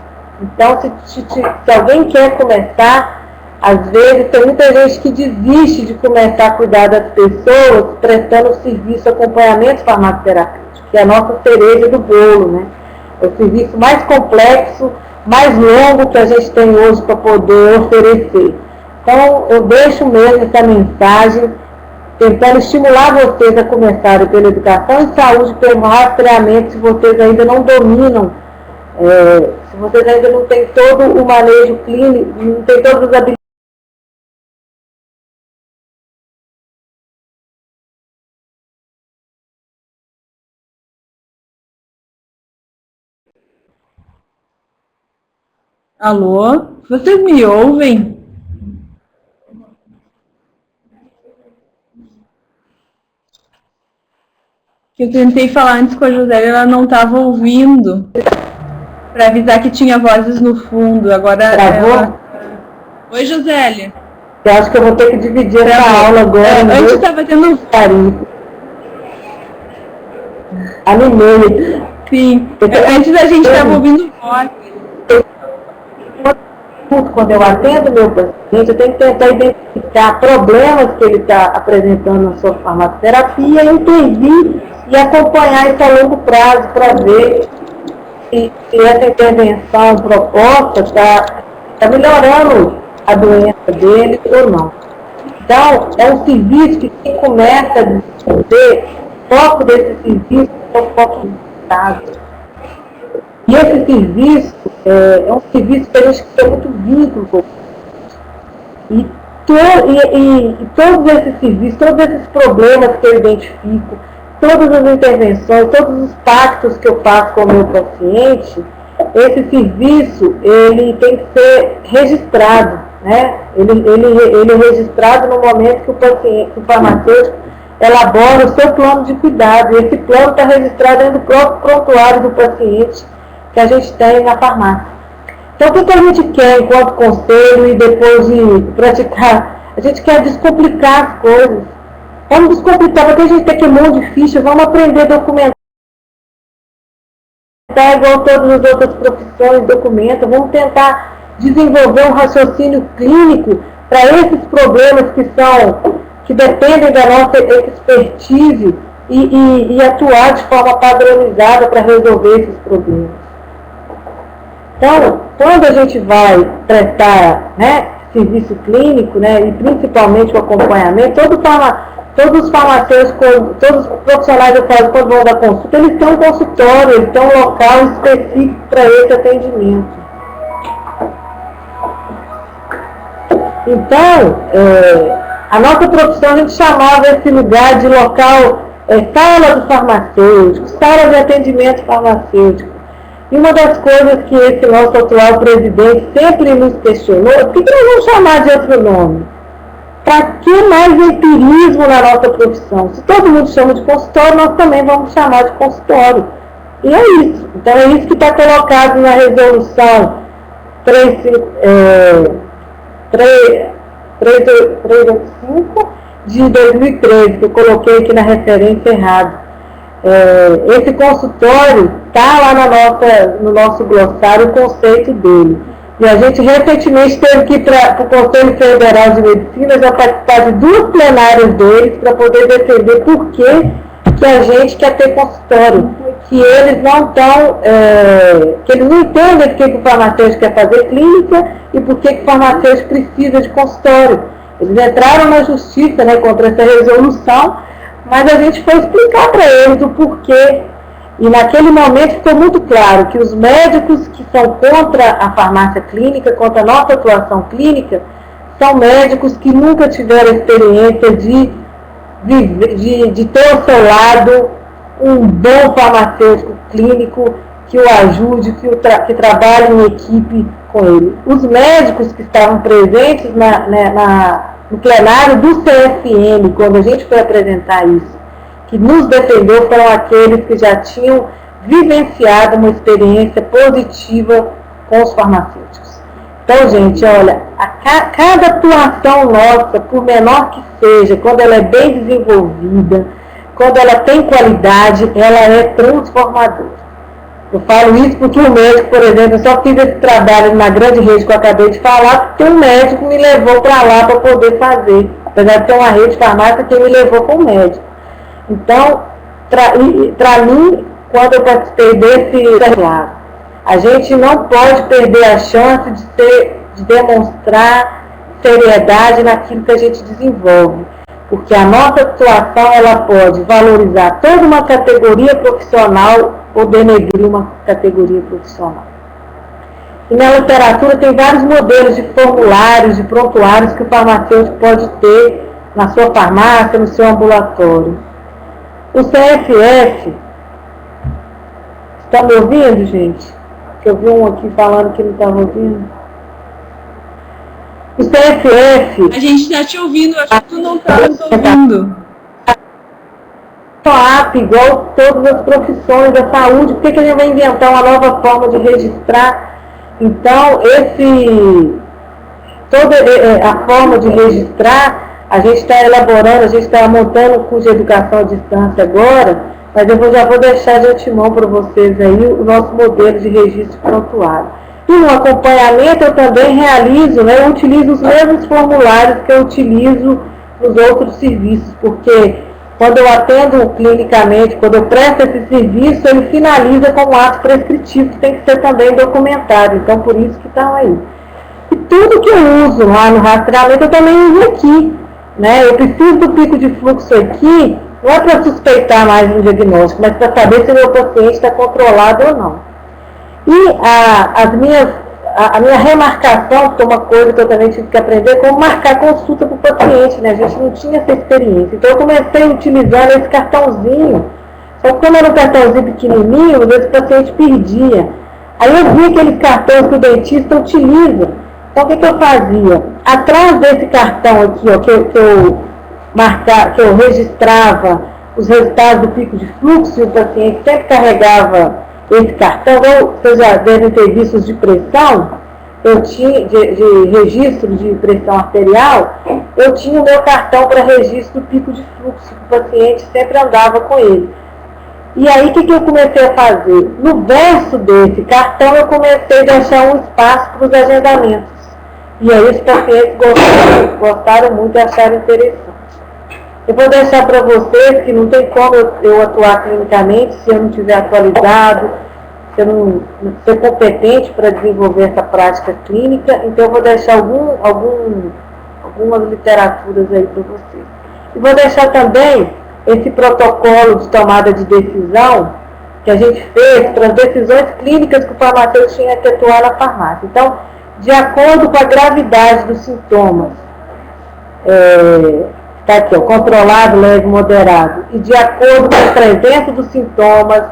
Então, se alguém quer começar, às vezes tem muita gente que desiste de começar a cuidar das pessoas prestando o serviço acompanhamento farmacoterapêutico, que é a nossa cereja do bolo, né? É o serviço mais complexo, mais longo que a gente tem hoje para poder oferecer. Então, eu deixo mesmo essa mensagem, tentando estimular vocês a começarem pela educação e saúde, pelo rastreamento, se vocês ainda não dominam, se vocês ainda não têm todo o manejo clínico, não têm todas as habilidades. Alô? Vocês me ouvem? Eu tentei falar antes com a Josélia, ela não estava ouvindo. Para avisar que tinha vozes no fundo. Agora ela... Oi, Josélia. Eu acho que eu vou ter que dividir essa aula agora. Antes estava tendo carinho. Animei. Sim. Antes a gente estava ouvindo voz. Quando eu atendo meu paciente, eu tenho que tentar identificar problemas que ele está apresentando na sua farmacoterapia, intervir e acompanhar isso a longo prazo para ver se essa intervenção proposta está melhorando a doença dele ou não. Então, é um serviço que quem começa a desenvolver, o foco desse serviço é o foco do Estado. E esse serviço é um serviço que a gente tem muito vínculo. E todos esses serviços, todos esses problemas que eu identifico, todas as intervenções, todos os pactos que eu faço com o meu paciente, esse serviço ele tem que ser registrado, né? Ele é registrado no momento que o paciente, o farmacêutico elabora o seu plano de cuidado. E esse plano está registrado dentro do próprio prontuário do paciente que a gente tem na farmácia. Então, o que a gente quer enquanto conselho e depois de praticar? A gente quer descomplicar as coisas. Vamos descomplicar, porque a gente tem aquele monte de ficha, vamos aprender a documentar igual todas as outras profissões, documenta, vamos tentar desenvolver um raciocínio clínico para esses problemas que dependem da nossa expertise e atuar de forma padronizada para resolver esses problemas. Então, quando a gente vai prestar, né, serviço clínico, né, e principalmente o acompanhamento, todos os farmacêuticos, todos os profissionais da saúde, quando vão dar consulta, eles têm um consultório, eles têm um local específico para esse atendimento. Então, a nossa profissão, a gente chamava esse lugar de local, sala do farmacêutico, sala de atendimento farmacêutico. E uma das coisas que esse nosso atual presidente sempre nos questionou, por que nós vamos chamar de outro nome? Para que mais empirismo na nossa profissão? Se todo mundo chama de consultório, nós também vamos chamar de consultório. E é isso. Então é isso que está colocado na resolução 385 de 2013, que eu coloquei aqui na referência errada. Esse consultório está lá no nosso glossário o conceito dele. E a gente recentemente teve que ir para o Conselho Federal de Medicina já participar de 2 plenárias deles para poder defender por que a gente quer ter consultório. Que eles não estão, que eles não entendem por que o farmacêutico quer fazer clínica e por que o farmacêutico precisa de consultório. Eles entraram na justiça, né, contra essa resolução, mas a gente foi explicar para eles o porquê. E naquele momento ficou muito claro que os médicos que são contra a farmácia clínica, contra a nossa atuação clínica, são médicos que nunca tiveram experiência de ter ao seu lado um bom farmacêutico clínico que o ajude, que trabalhe em equipe com ele. Os médicos que estavam presentes no plenário do CFM, quando a gente foi apresentar isso, que nos defendeu, foram aqueles que já tinham vivenciado uma experiência positiva com os farmacêuticos. Então, gente, olha, cada atuação nossa, por menor que seja, quando ela é bem desenvolvida, quando ela tem qualidade, ela é transformadora. Eu falo isso porque o médico, por exemplo, eu só fiz esse trabalho na grande rede que eu acabei de falar, porque um médico me levou para lá para poder fazer. Apesar de ter uma rede de farmácia, quem me levou foi o médico. Então, para mim, quando eu participei desse claro, a gente não pode perder a chance de demonstrar seriedade naquilo que a gente desenvolve. Porque a nossa atuação, ela pode valorizar toda uma categoria profissional ou denegrir uma categoria profissional. E na literatura tem vários modelos de formulários, de prontuários que o farmacêutico pode ter na sua farmácia, no seu ambulatório. O CFF, está me ouvindo, gente? Que eu vi um aqui falando que não estava ouvindo. O CFF... A gente está te ouvindo, acho que tu não está nos ouvindo. App, igual todas as profissões da saúde, por que a gente vai inventar uma nova forma de registrar? Então, toda a forma de registrar, a gente está elaborando, a gente está montando o curso de educação à distância agora, mas eu já vou deixar de antemão para vocês aí o nosso modelo de registro prontuário. E no acompanhamento eu também realizo, né, eu utilizo os mesmos formulários que eu utilizo nos outros serviços, porque quando eu atendo clinicamente, quando eu presto esse serviço, ele finaliza com um ato prescritivo que tem que ser também documentado. Então, por isso que estão aí. E tudo que eu uso lá no rastreamento, eu também uso aqui. Né? Eu preciso do pico de fluxo aqui, não é para suspeitar mais um diagnóstico, mas para saber se o meu paciente está controlado ou não. E a minha remarcação, que é uma coisa que eu também tive que aprender, como marcar consulta para o paciente, né? A gente não tinha essa experiência. Então eu comecei utilizando esse cartãozinho, só que como era um cartãozinho pequenininho, esse paciente perdia. Aí eu vi aqueles cartões que o dentista utiliza. Então o que eu fazia? Atrás desse cartão aqui, ó, que eu registrava os resultados do pico de fluxo, e o paciente sempre carregava esse cartão, vocês já devem ter visto de pressão, eu tinha de registro de pressão arterial, eu tinha o meu cartão para registro do pico de fluxo, que o paciente sempre andava com ele. E aí, o que eu comecei a fazer? No verso desse cartão, eu comecei a deixar um espaço para os agendamentos. E aí, os pacientes gostaram muito e acharam interessante. Eu vou deixar para vocês que não tem como eu atuar clinicamente se eu não tiver atualizado, se eu não ser competente para desenvolver essa prática clínica. Então, eu vou deixar algumas literaturas aí para vocês. E vou deixar também esse protocolo de tomada de decisão que a gente fez para as decisões clínicas que o farmacêutico tinha que atuar na farmácia. Então, de acordo com a gravidade dos sintomas, está aqui, ó, controlado, leve, moderado, e de acordo com a presença dos sintomas,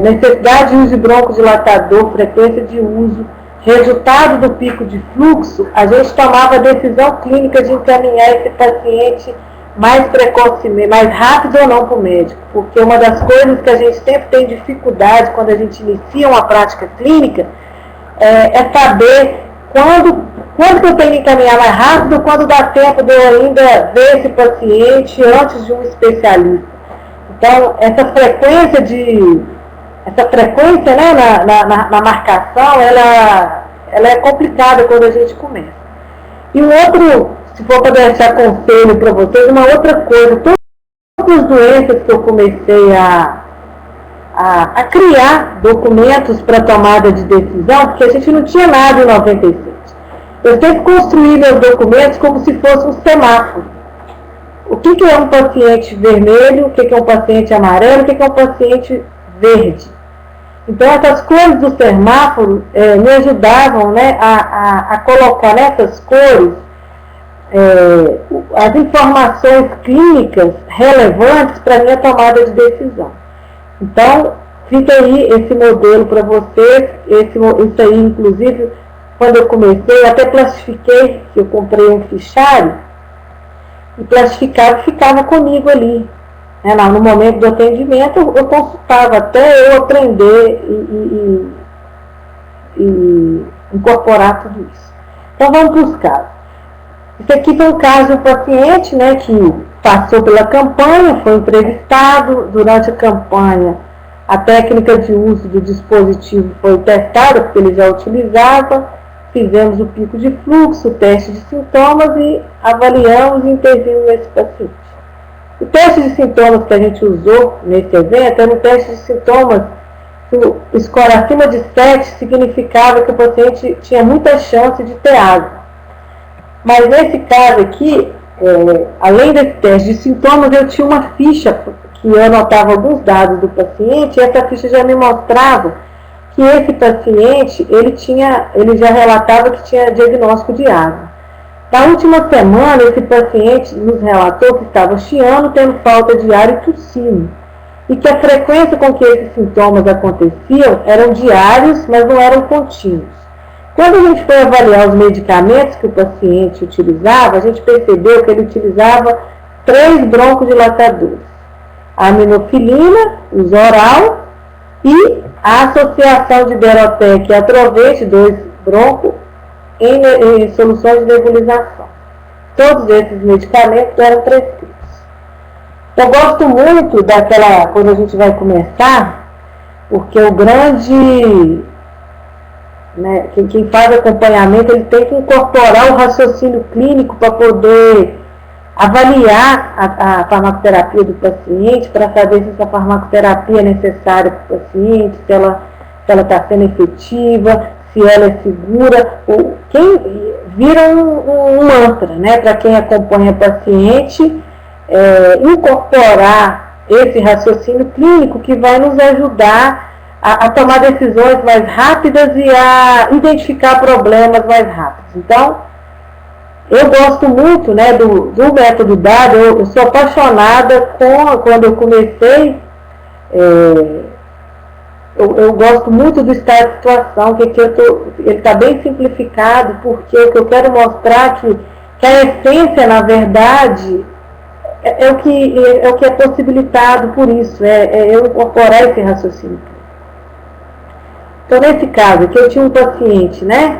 necessidade de uso de broncodilatador, frequência de uso, resultado do pico de fluxo, a gente tomava a decisão clínica de encaminhar esse paciente mais precocemente, mais rápido ou não para o médico, porque uma das coisas que a gente sempre tem dificuldade quando a gente inicia uma prática clínica é saber quando que eu tenho que encaminhar mais rápido, quando dá tempo de eu ainda ver esse paciente antes de um especialista. Então, essa frequência, né, na marcação, ela é complicada quando a gente começa. E um outro, se for para deixar conselho para vocês, uma outra coisa, todas as doenças que eu comecei a criar documentos para tomada de decisão, porque a gente não tinha nada em 96. Eu sempre construí meus documentos como se fosse um semáforo. O que é um paciente vermelho, o que é um paciente amarelo, o que é um paciente verde. Então, essas cores do semáforo me ajudavam, né, a colocar nessas cores as informações clínicas relevantes para a minha tomada de decisão. Então, fica aí esse modelo para vocês, isso aí, inclusive, quando eu comecei, eu até plastifiquei, que eu comprei um fichário, e plastificado ficava comigo ali. No momento do atendimento, eu consultava até eu aprender e incorporar tudo isso. Então, vamos para os casos. Esse aqui foi um caso de um paciente, né, que passou pela campanha, foi entrevistado. Durante a campanha, a técnica de uso do dispositivo foi testada, porque ele já utilizava. Fizemos o pico de fluxo, o teste de sintomas e avaliamos e intervimos nesse paciente. O teste de sintomas que a gente usou nesse evento era um teste de sintomas. O score acima de 7 significava que o paciente tinha muita chance de ter asma. Mas nesse caso aqui, além desse teste de sintomas, eu tinha uma ficha que eu anotava alguns dados do paciente, e essa ficha já me mostrava que esse paciente, ele já relatava que tinha diagnóstico de asma. Na última semana, esse paciente nos relatou que estava chiando, tendo falta de ar e tossindo, e que a frequência com que esses sintomas aconteciam eram diários, mas não eram contínuos. Quando a gente foi avaliar os medicamentos que o paciente utilizava, a gente percebeu que ele utilizava 3 broncodilatadores: a aminofilina, uso oral, e a associação de Berotec e Atrovate, 2 bronco, em soluções de nebulização. Todos esses medicamentos eram prescritos. Eu gosto muito daquela, quando a gente vai começar, porque o grande, né, quem faz acompanhamento, ele tem que incorporar o raciocínio clínico para poder avaliar a farmacoterapia do paciente, para saber se essa farmacoterapia é necessária para o paciente, se ela está sendo efetiva, se ela é segura. Quem vira um mantra, né, para quem acompanha o paciente, incorporar esse raciocínio clínico que vai nos ajudar a tomar decisões mais rápidas e a identificar problemas mais rápidos. Então, eu gosto muito, né, do método DAD. Eu sou apaixonada quando eu comecei, eu gosto muito do estado de situação, ele está bem simplificado, porque o que eu quero mostrar que a essência, na verdade, é o que é possibilitado por isso, eu incorporar esse raciocínio. Então, nesse caso aqui, eu tinha um paciente, né,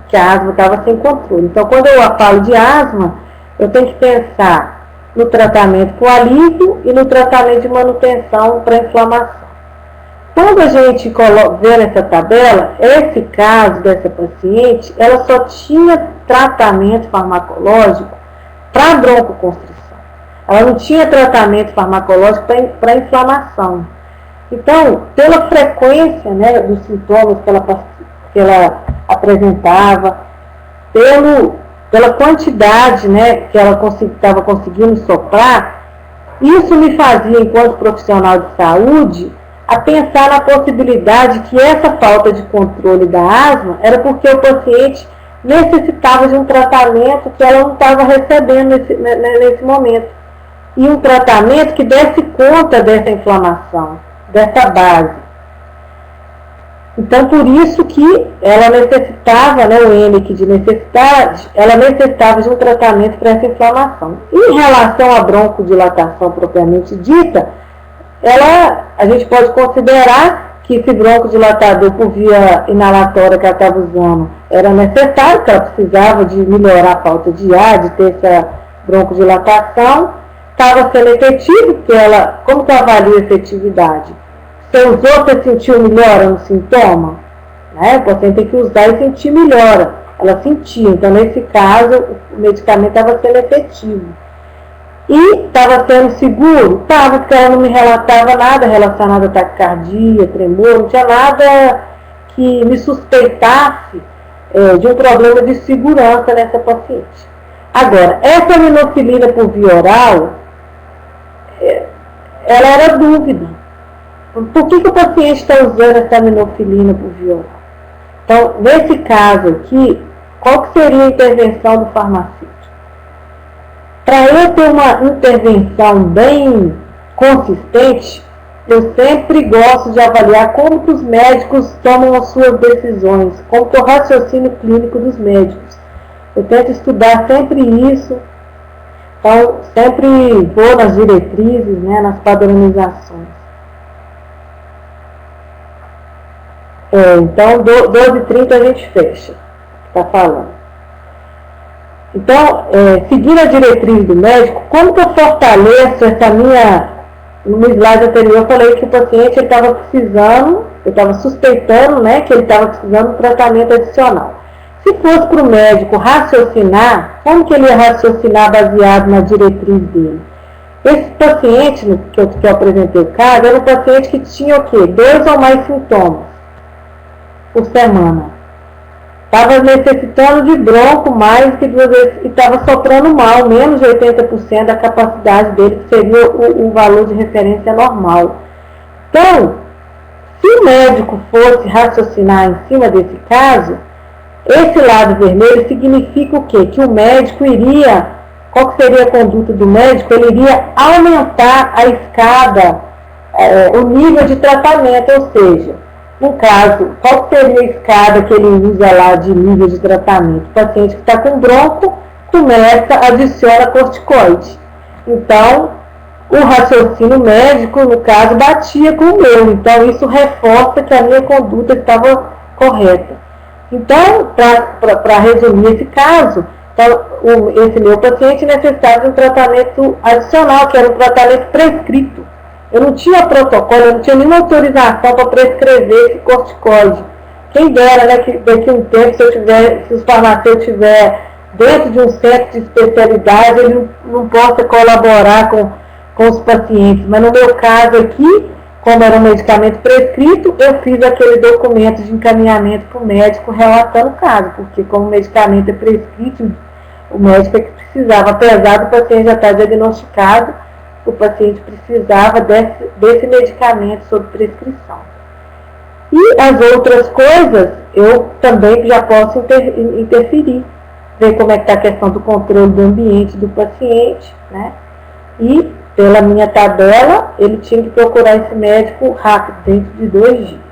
que a asma estava sem controle. Então, quando eu falo de asma, eu tenho que pensar no tratamento com alívio e no tratamento de manutenção para inflamação. Quando a gente vê nessa tabela, esse caso dessa paciente, ela só tinha tratamento farmacológico para broncoconstrição. Ela não tinha tratamento farmacológico para inflamação. Então, pela frequência, né, dos sintomas que ela apresentava, pela quantidade, né, que ela estava conseguindo soprar, isso me fazia, enquanto profissional de saúde, a pensar na possibilidade que essa falta de controle da asma era porque o paciente necessitava de um tratamento que ela não estava recebendo nesse momento. E um tratamento que desse conta dessa inflamação, dessa base. Então, por isso que ela necessitava, né, o N aqui de necessidade, ela necessitava de um tratamento para essa inflamação. Em relação à broncodilatação propriamente dita, a gente pode considerar que esse broncodilatador por via inalatória que ela estava usando era necessário, que ela precisava de melhorar a falta de ar, de ter essa broncodilatação. Estava sendo efetivo, porque como que avalia a efetividade? Você usou, você sentiu melhora no sintoma? Né? O paciente tem que usar e sentir melhora. Ela sentia, então nesse caso o medicamento estava sendo efetivo. E estava sendo seguro? Estava, porque ela não me relatava nada relacionado a taquicardia, tremor, não tinha nada que me suspeitasse de um problema de segurança nessa paciente. Agora, essa aminofilina por via oral, ela era dúvida. Por que o paciente está usando essa aminofilina por via oral? Então, nesse caso aqui, qual que seria a intervenção do farmacêutico? Para eu ter uma intervenção bem consistente, eu sempre gosto de avaliar como que os médicos tomam as suas decisões, como que é o raciocínio clínico dos médicos. Eu tento estudar sempre isso, então sempre vou nas diretrizes, né, nas padronizações. Então, 12h30 a gente fecha, está falando. Então, seguindo a diretriz do médico, como que eu fortaleço essa minha... No slide anterior eu falei que o paciente estava precisando, eu estava suspeitando, né, que ele estava precisando de um tratamento adicional. Se fosse para o médico raciocinar, como que ele ia raciocinar baseado na diretriz dele? Esse paciente que eu apresentei o caso, era um paciente que tinha o quê? 2 ou mais sintomas por semana. Estava necessitando de bronco mais que 2 vezes e estava soprando mal, menos de 80% da capacidade dele, que seria o valor de referência normal. Então, se o médico fosse raciocinar em cima desse caso, esse lado vermelho significa o quê? Que o médico iria, qual que seria a conduta do médico? Ele iria aumentar a escada, o nível de tratamento, ou seja, no caso, qual seria a escada que ele usa lá de nível de tratamento? O paciente que está com bronco adiciona corticoide. Então, o raciocínio médico, no caso, batia com o meu. Então, isso reforça que a minha conduta estava correta. Então, para resumir esse caso, então, esse meu paciente necessitava de um tratamento adicional, que era um tratamento prescrito. Eu não tinha protocolo, eu não tinha nenhuma autorização para prescrever esse corticoide. Quem dera, né, que daqui a um tempo, se os farmacêuticos estiver dentro de um centro de especialidade, ele não possa colaborar com os pacientes. Mas no meu caso aqui, como era um medicamento prescrito, eu fiz aquele documento de encaminhamento para o médico relatando o caso, porque como o medicamento é prescrito, o médico é que precisava, apesar do paciente já estar diagnosticado, o paciente precisava desse medicamento sob prescrição. E as outras coisas, eu também já posso interferir, ver como é que está a questão do controle do ambiente do paciente, né? E, pela minha tabela, ele tinha que procurar esse médico rápido, dentro de 2 dias.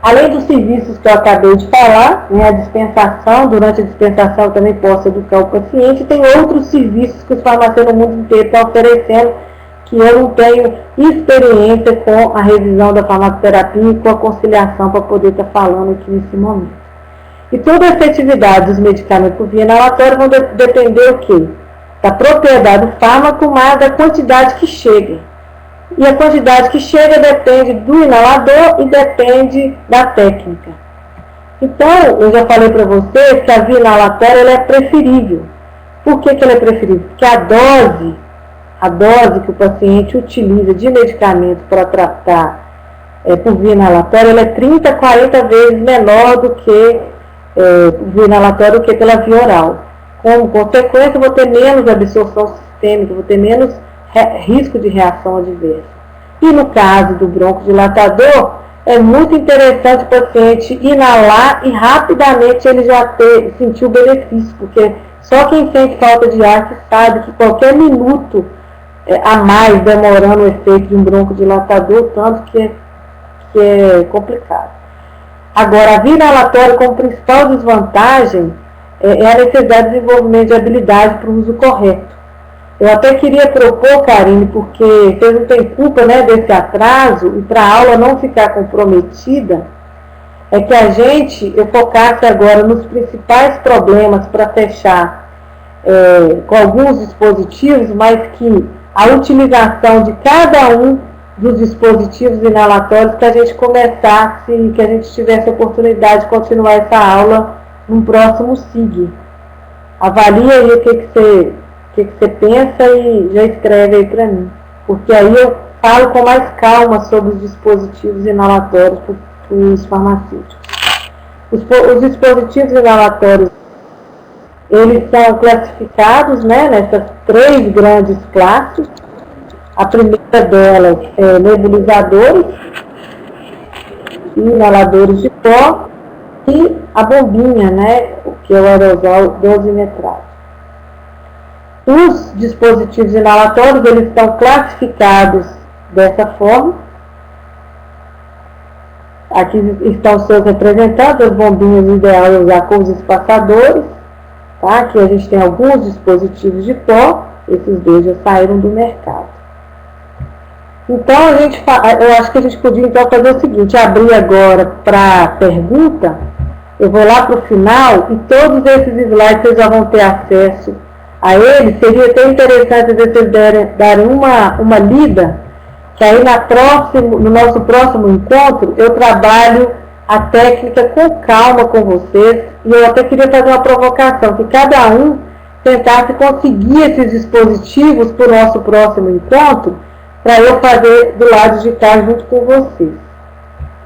Além dos serviços que eu acabei de falar, né, a dispensação, durante a dispensação eu também posso educar o paciente, tem outros serviços que os farmacêuticos no mundo inteiro estão oferecendo, que eu não tenho experiência com a revisão da farmacoterapia e com a conciliação para poder estar falando aqui nesse momento. E toda a efetividade dos medicamentos por via inalatória vão depender o quê? Da propriedade do fármaco, mas da quantidade que chega. E a quantidade que chega depende do inalador e depende da técnica. Então, eu já falei para vocês que a via inalatória ela é preferível. Por que ela é preferível? Porque a dose que o paciente utiliza de medicamento para tratar por via inalatória, ela é 30, 40 vezes menor do que por via inalatória do que pela via oral. Como consequência, eu vou ter menos absorção sistêmica, vou ter menos risco de reação adversa. E no caso do broncodilatador, é muito interessante o paciente inalar e rapidamente ele já sentir o benefício, porque só quem sente falta de ar que sabe que qualquer minuto a mais demorando o efeito de um broncodilatador, tanto que é complicado. Agora, a via inalatória como principal desvantagem é a necessidade de desenvolvimento de habilidade para o uso correto. Eu até queria propor, Karine, porque vocês não têm culpa, né, desse atraso, e para a aula não ficar comprometida, é que a gente, eu focasse agora nos principais problemas para fechar com alguns dispositivos, mas que a utilização de cada um dos dispositivos inalatórios, que a gente começasse, que a gente tivesse a oportunidade de continuar essa aula no próximo SIG. Avalia aí o que você pensa e já escreve aí para mim. Porque aí eu falo com mais calma sobre os dispositivos inalatórios para os farmacêuticos. Os dispositivos inalatórios, eles são classificados, né, nessas 3 grandes classes. A primeira delas é nebulizadores, inaladores de pó e a bombinha, né, que é o aerosol dosimetrado. Os dispositivos inalatórios, eles estão classificados dessa forma. Aqui estão os seus representantes, as bombinhas, o ideal é usar com os espaçadores. Tá? Aqui a gente tem alguns dispositivos de pó, esses 2 já saíram do mercado. Então, eu acho que a gente podia então fazer o seguinte, abrir agora para pergunta. eu vou lá para o final e todos esses slides vocês já vão ter acesso a eles. Seria até interessante vocês darem uma lida, que aí no nosso próximo encontro eu trabalho a técnica com calma com vocês, e eu até queria fazer uma provocação, que cada um tentasse conseguir esses dispositivos para o nosso próximo encontro, para eu fazer do lado de cá junto com vocês.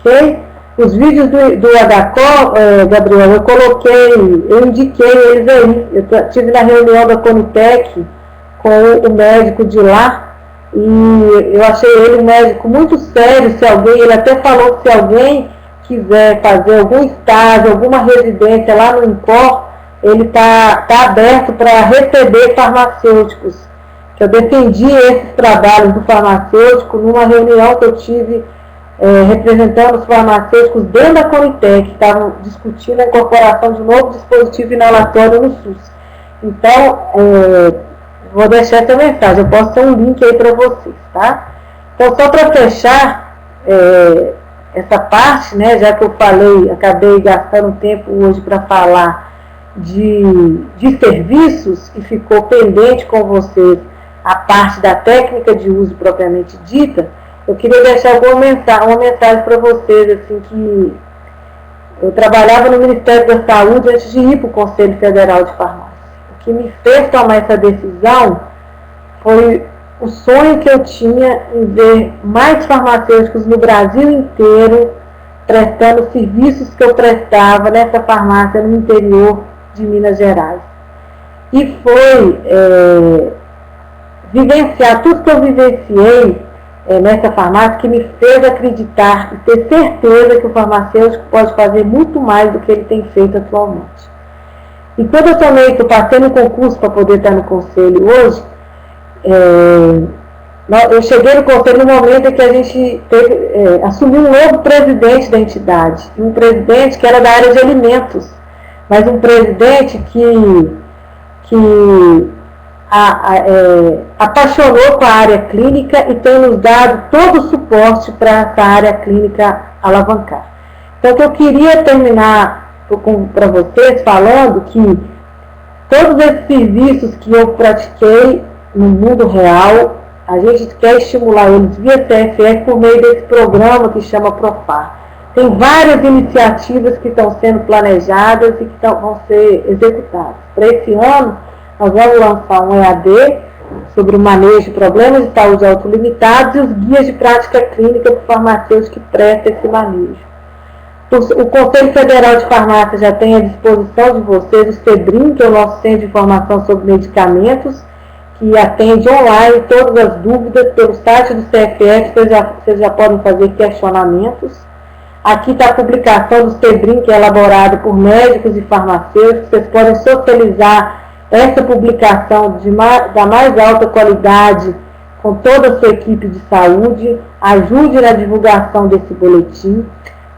Ok? Os vídeos do HCO, Gabriel, eu indiquei eles aí. Eu estive na reunião da Conitec com o médico de lá, e eu achei ele um médico muito sério. Ele até falou que se alguém quiser fazer algum estágio, alguma residência lá no INCOR, ele está aberto para receber farmacêuticos. Eu defendi esses trabalhos do farmacêutico numa reunião que eu tive representando os farmacêuticos dentro da Conitec, que estavam discutindo a incorporação de um novo dispositivo inalatório no SUS. Então, vou deixar essa mensagem, eu posso ter um link aí para vocês, tá? Então, só para fechar essa parte, né, já que eu acabei gastando tempo hoje para falar de serviços, e ficou pendente com vocês a parte da técnica de uso propriamente dita, eu queria deixar uma mensagem para vocês, assim, que eu trabalhava no Ministério da Saúde antes de ir para o Conselho Federal de Farmácia. O que me fez tomar essa decisão foi o sonho que eu tinha em ver mais farmacêuticos no Brasil inteiro prestando os serviços que eu prestava nessa farmácia no interior de Minas Gerais. E foi vivenciar tudo que eu vivenciei nessa farmácia que me fez acreditar e ter certeza que o farmacêutico pode fazer muito mais do que ele tem feito atualmente. E quando eu passei no concurso para poder estar no conselho hoje, eu cheguei no conselho no momento em que a gente assumiu um novo presidente da entidade, um presidente que era da área de alimentos, mas um presidente que apaixonou com a área clínica e tem nos dado todo o suporte para essa área clínica alavancar. Então, eu queria terminar para vocês falando que todos esses serviços que eu pratiquei no mundo real, a gente quer estimular eles via TFF por meio desse programa que chama Profar. Tem várias iniciativas que estão sendo planejadas e que vão ser executadas. Para esse ano, nós vamos lançar um EAD sobre o manejo de problemas de saúde autolimitados e os guias de prática clínica para o farmacêutico que presta esse manejo. O Conselho Federal de Farmácia já tem à disposição de vocês o CEBRIM, que é o nosso Centro de Informação sobre Medicamentos, que atende online todas as dúvidas pelo site do CFF, vocês já podem fazer questionamentos. Aqui está a publicação do CEBRIM, que é elaborado por médicos e farmacêuticos. Vocês podem socializar essa publicação da mais alta qualidade com toda a sua equipe de saúde. Ajude na divulgação desse boletim.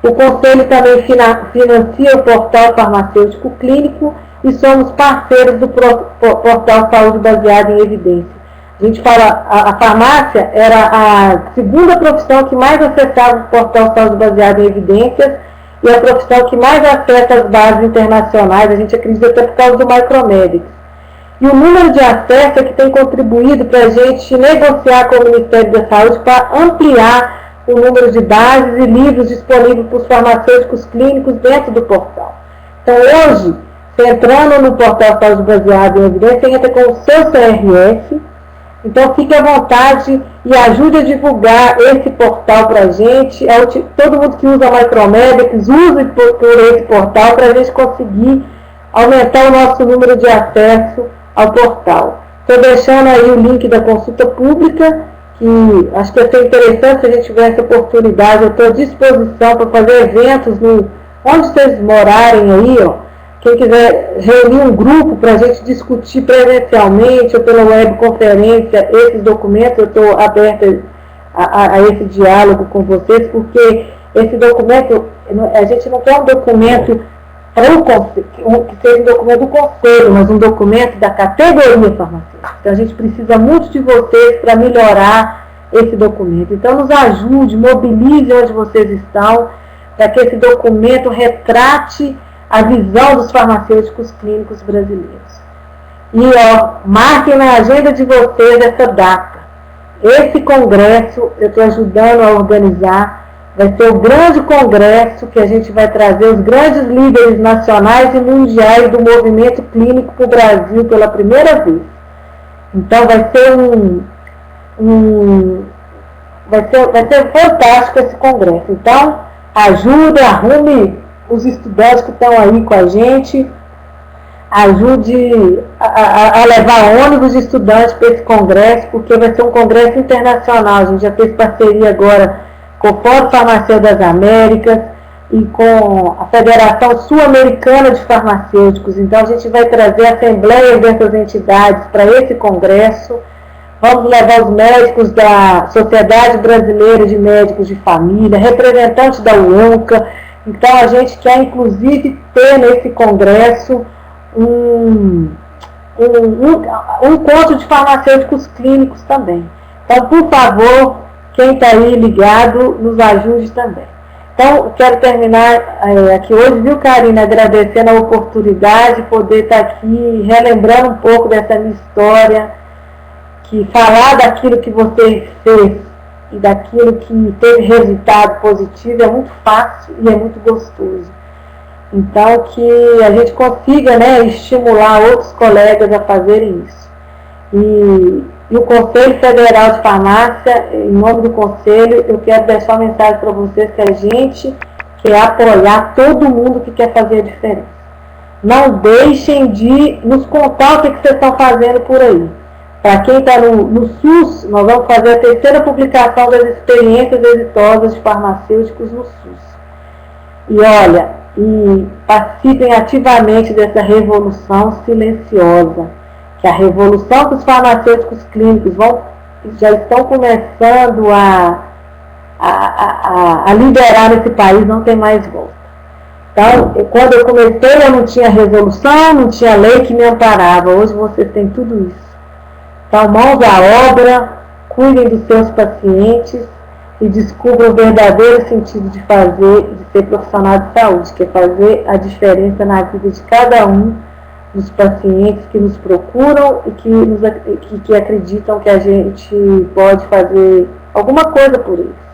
O Conselho também financia o portal farmacêutico clínico e somos parceiros do portal Saúde Baseada em Evidência. A gente fala, a farmácia era a segunda profissão que mais acessava o portal Saúde Baseada em Evidências e a profissão que mais acessa as bases internacionais, a gente acredita até por causa do Micromedics. E o número de acesso é que tem contribuído para a gente negociar com o Ministério da Saúde para ampliar o número de bases e livros disponíveis para os farmacêuticos clínicos dentro do portal. Então, hoje, você entrando no portal Saúde Baseada em Evidência, você entra com o seu CRF. Então, fique à vontade e ajude a divulgar esse portal para a gente. Todo mundo que usa Micromedics, use por esse portal para a gente conseguir aumentar o nosso número de acesso ao portal. Estou deixando aí o link da consulta pública, que acho que vai ser interessante se a gente tiver essa oportunidade. Eu estou à disposição para fazer eventos onde vocês morarem aí, ó. Quem quiser reunir um grupo para a gente discutir presencialmente ou pela webconferência esses documentos, eu estou aberta a esse diálogo com vocês, porque esse documento, a gente não quer um documento que seja um documento do conselho, mas um documento da categoria farmacêutica. Então a gente precisa muito de vocês para melhorar esse documento. Então nos ajude, mobilize onde vocês estão, para que esse documento retrate a visão dos farmacêuticos clínicos brasileiros. E marquem na agenda de vocês essa data. Esse congresso eu estou ajudando a organizar. Vai ser o grande congresso que a gente vai trazer os grandes líderes nacionais e mundiais do movimento clínico para o Brasil pela primeira vez. Então vai ser fantástico esse congresso. Então, ajude, arrume os estudantes que estão aí com a gente, ajude a levar ônibus de estudantes para esse congresso, porque vai ser um congresso internacional. A gente já fez parceria agora com o Fórum Farmacêutico das Américas e com a Federação Sul-Americana de Farmacêuticos. Então, a gente vai trazer assembleias dessas entidades para esse congresso. Vamos levar os médicos da Sociedade Brasileira de Médicos de Família, representantes da UONCA. Então, a gente quer, inclusive, ter nesse congresso um encontro de farmacêuticos clínicos também. Então, por favor, quem está aí ligado, nos ajude também. Então, quero terminar aqui hoje, viu, Karina, agradecendo a oportunidade de poder estar aqui, relembrando um pouco dessa minha história, que falar daquilo que você fez e daquilo que teve resultado positivo é muito fácil e é muito gostoso. Então, que a gente consiga, né, estimular outros colegas a fazerem isso. E o Conselho Federal de Farmácia, em nome do Conselho, eu quero deixar uma mensagem para vocês que a gente quer apoiar todo mundo que quer fazer a diferença. Não deixem de nos contar o que vocês estão fazendo por aí. Para quem está no SUS, nós vamos fazer a terceira publicação das experiências exitosas de farmacêuticos no SUS. E olha, participem ativamente dessa revolução silenciosa, que a revolução que os farmacêuticos clínicos já estão começando a liderar nesse país, não tem mais volta. Então, quando eu comecei, eu não tinha resolução, não tinha lei que me amparava. Hoje vocês têm tudo isso. Então, mãos à obra, cuidem dos seus pacientes e descubram o verdadeiro sentido de ser profissional de saúde, que é fazer a diferença na vida de cada um dos pacientes que nos procuram e que acreditam que a gente pode fazer alguma coisa por eles.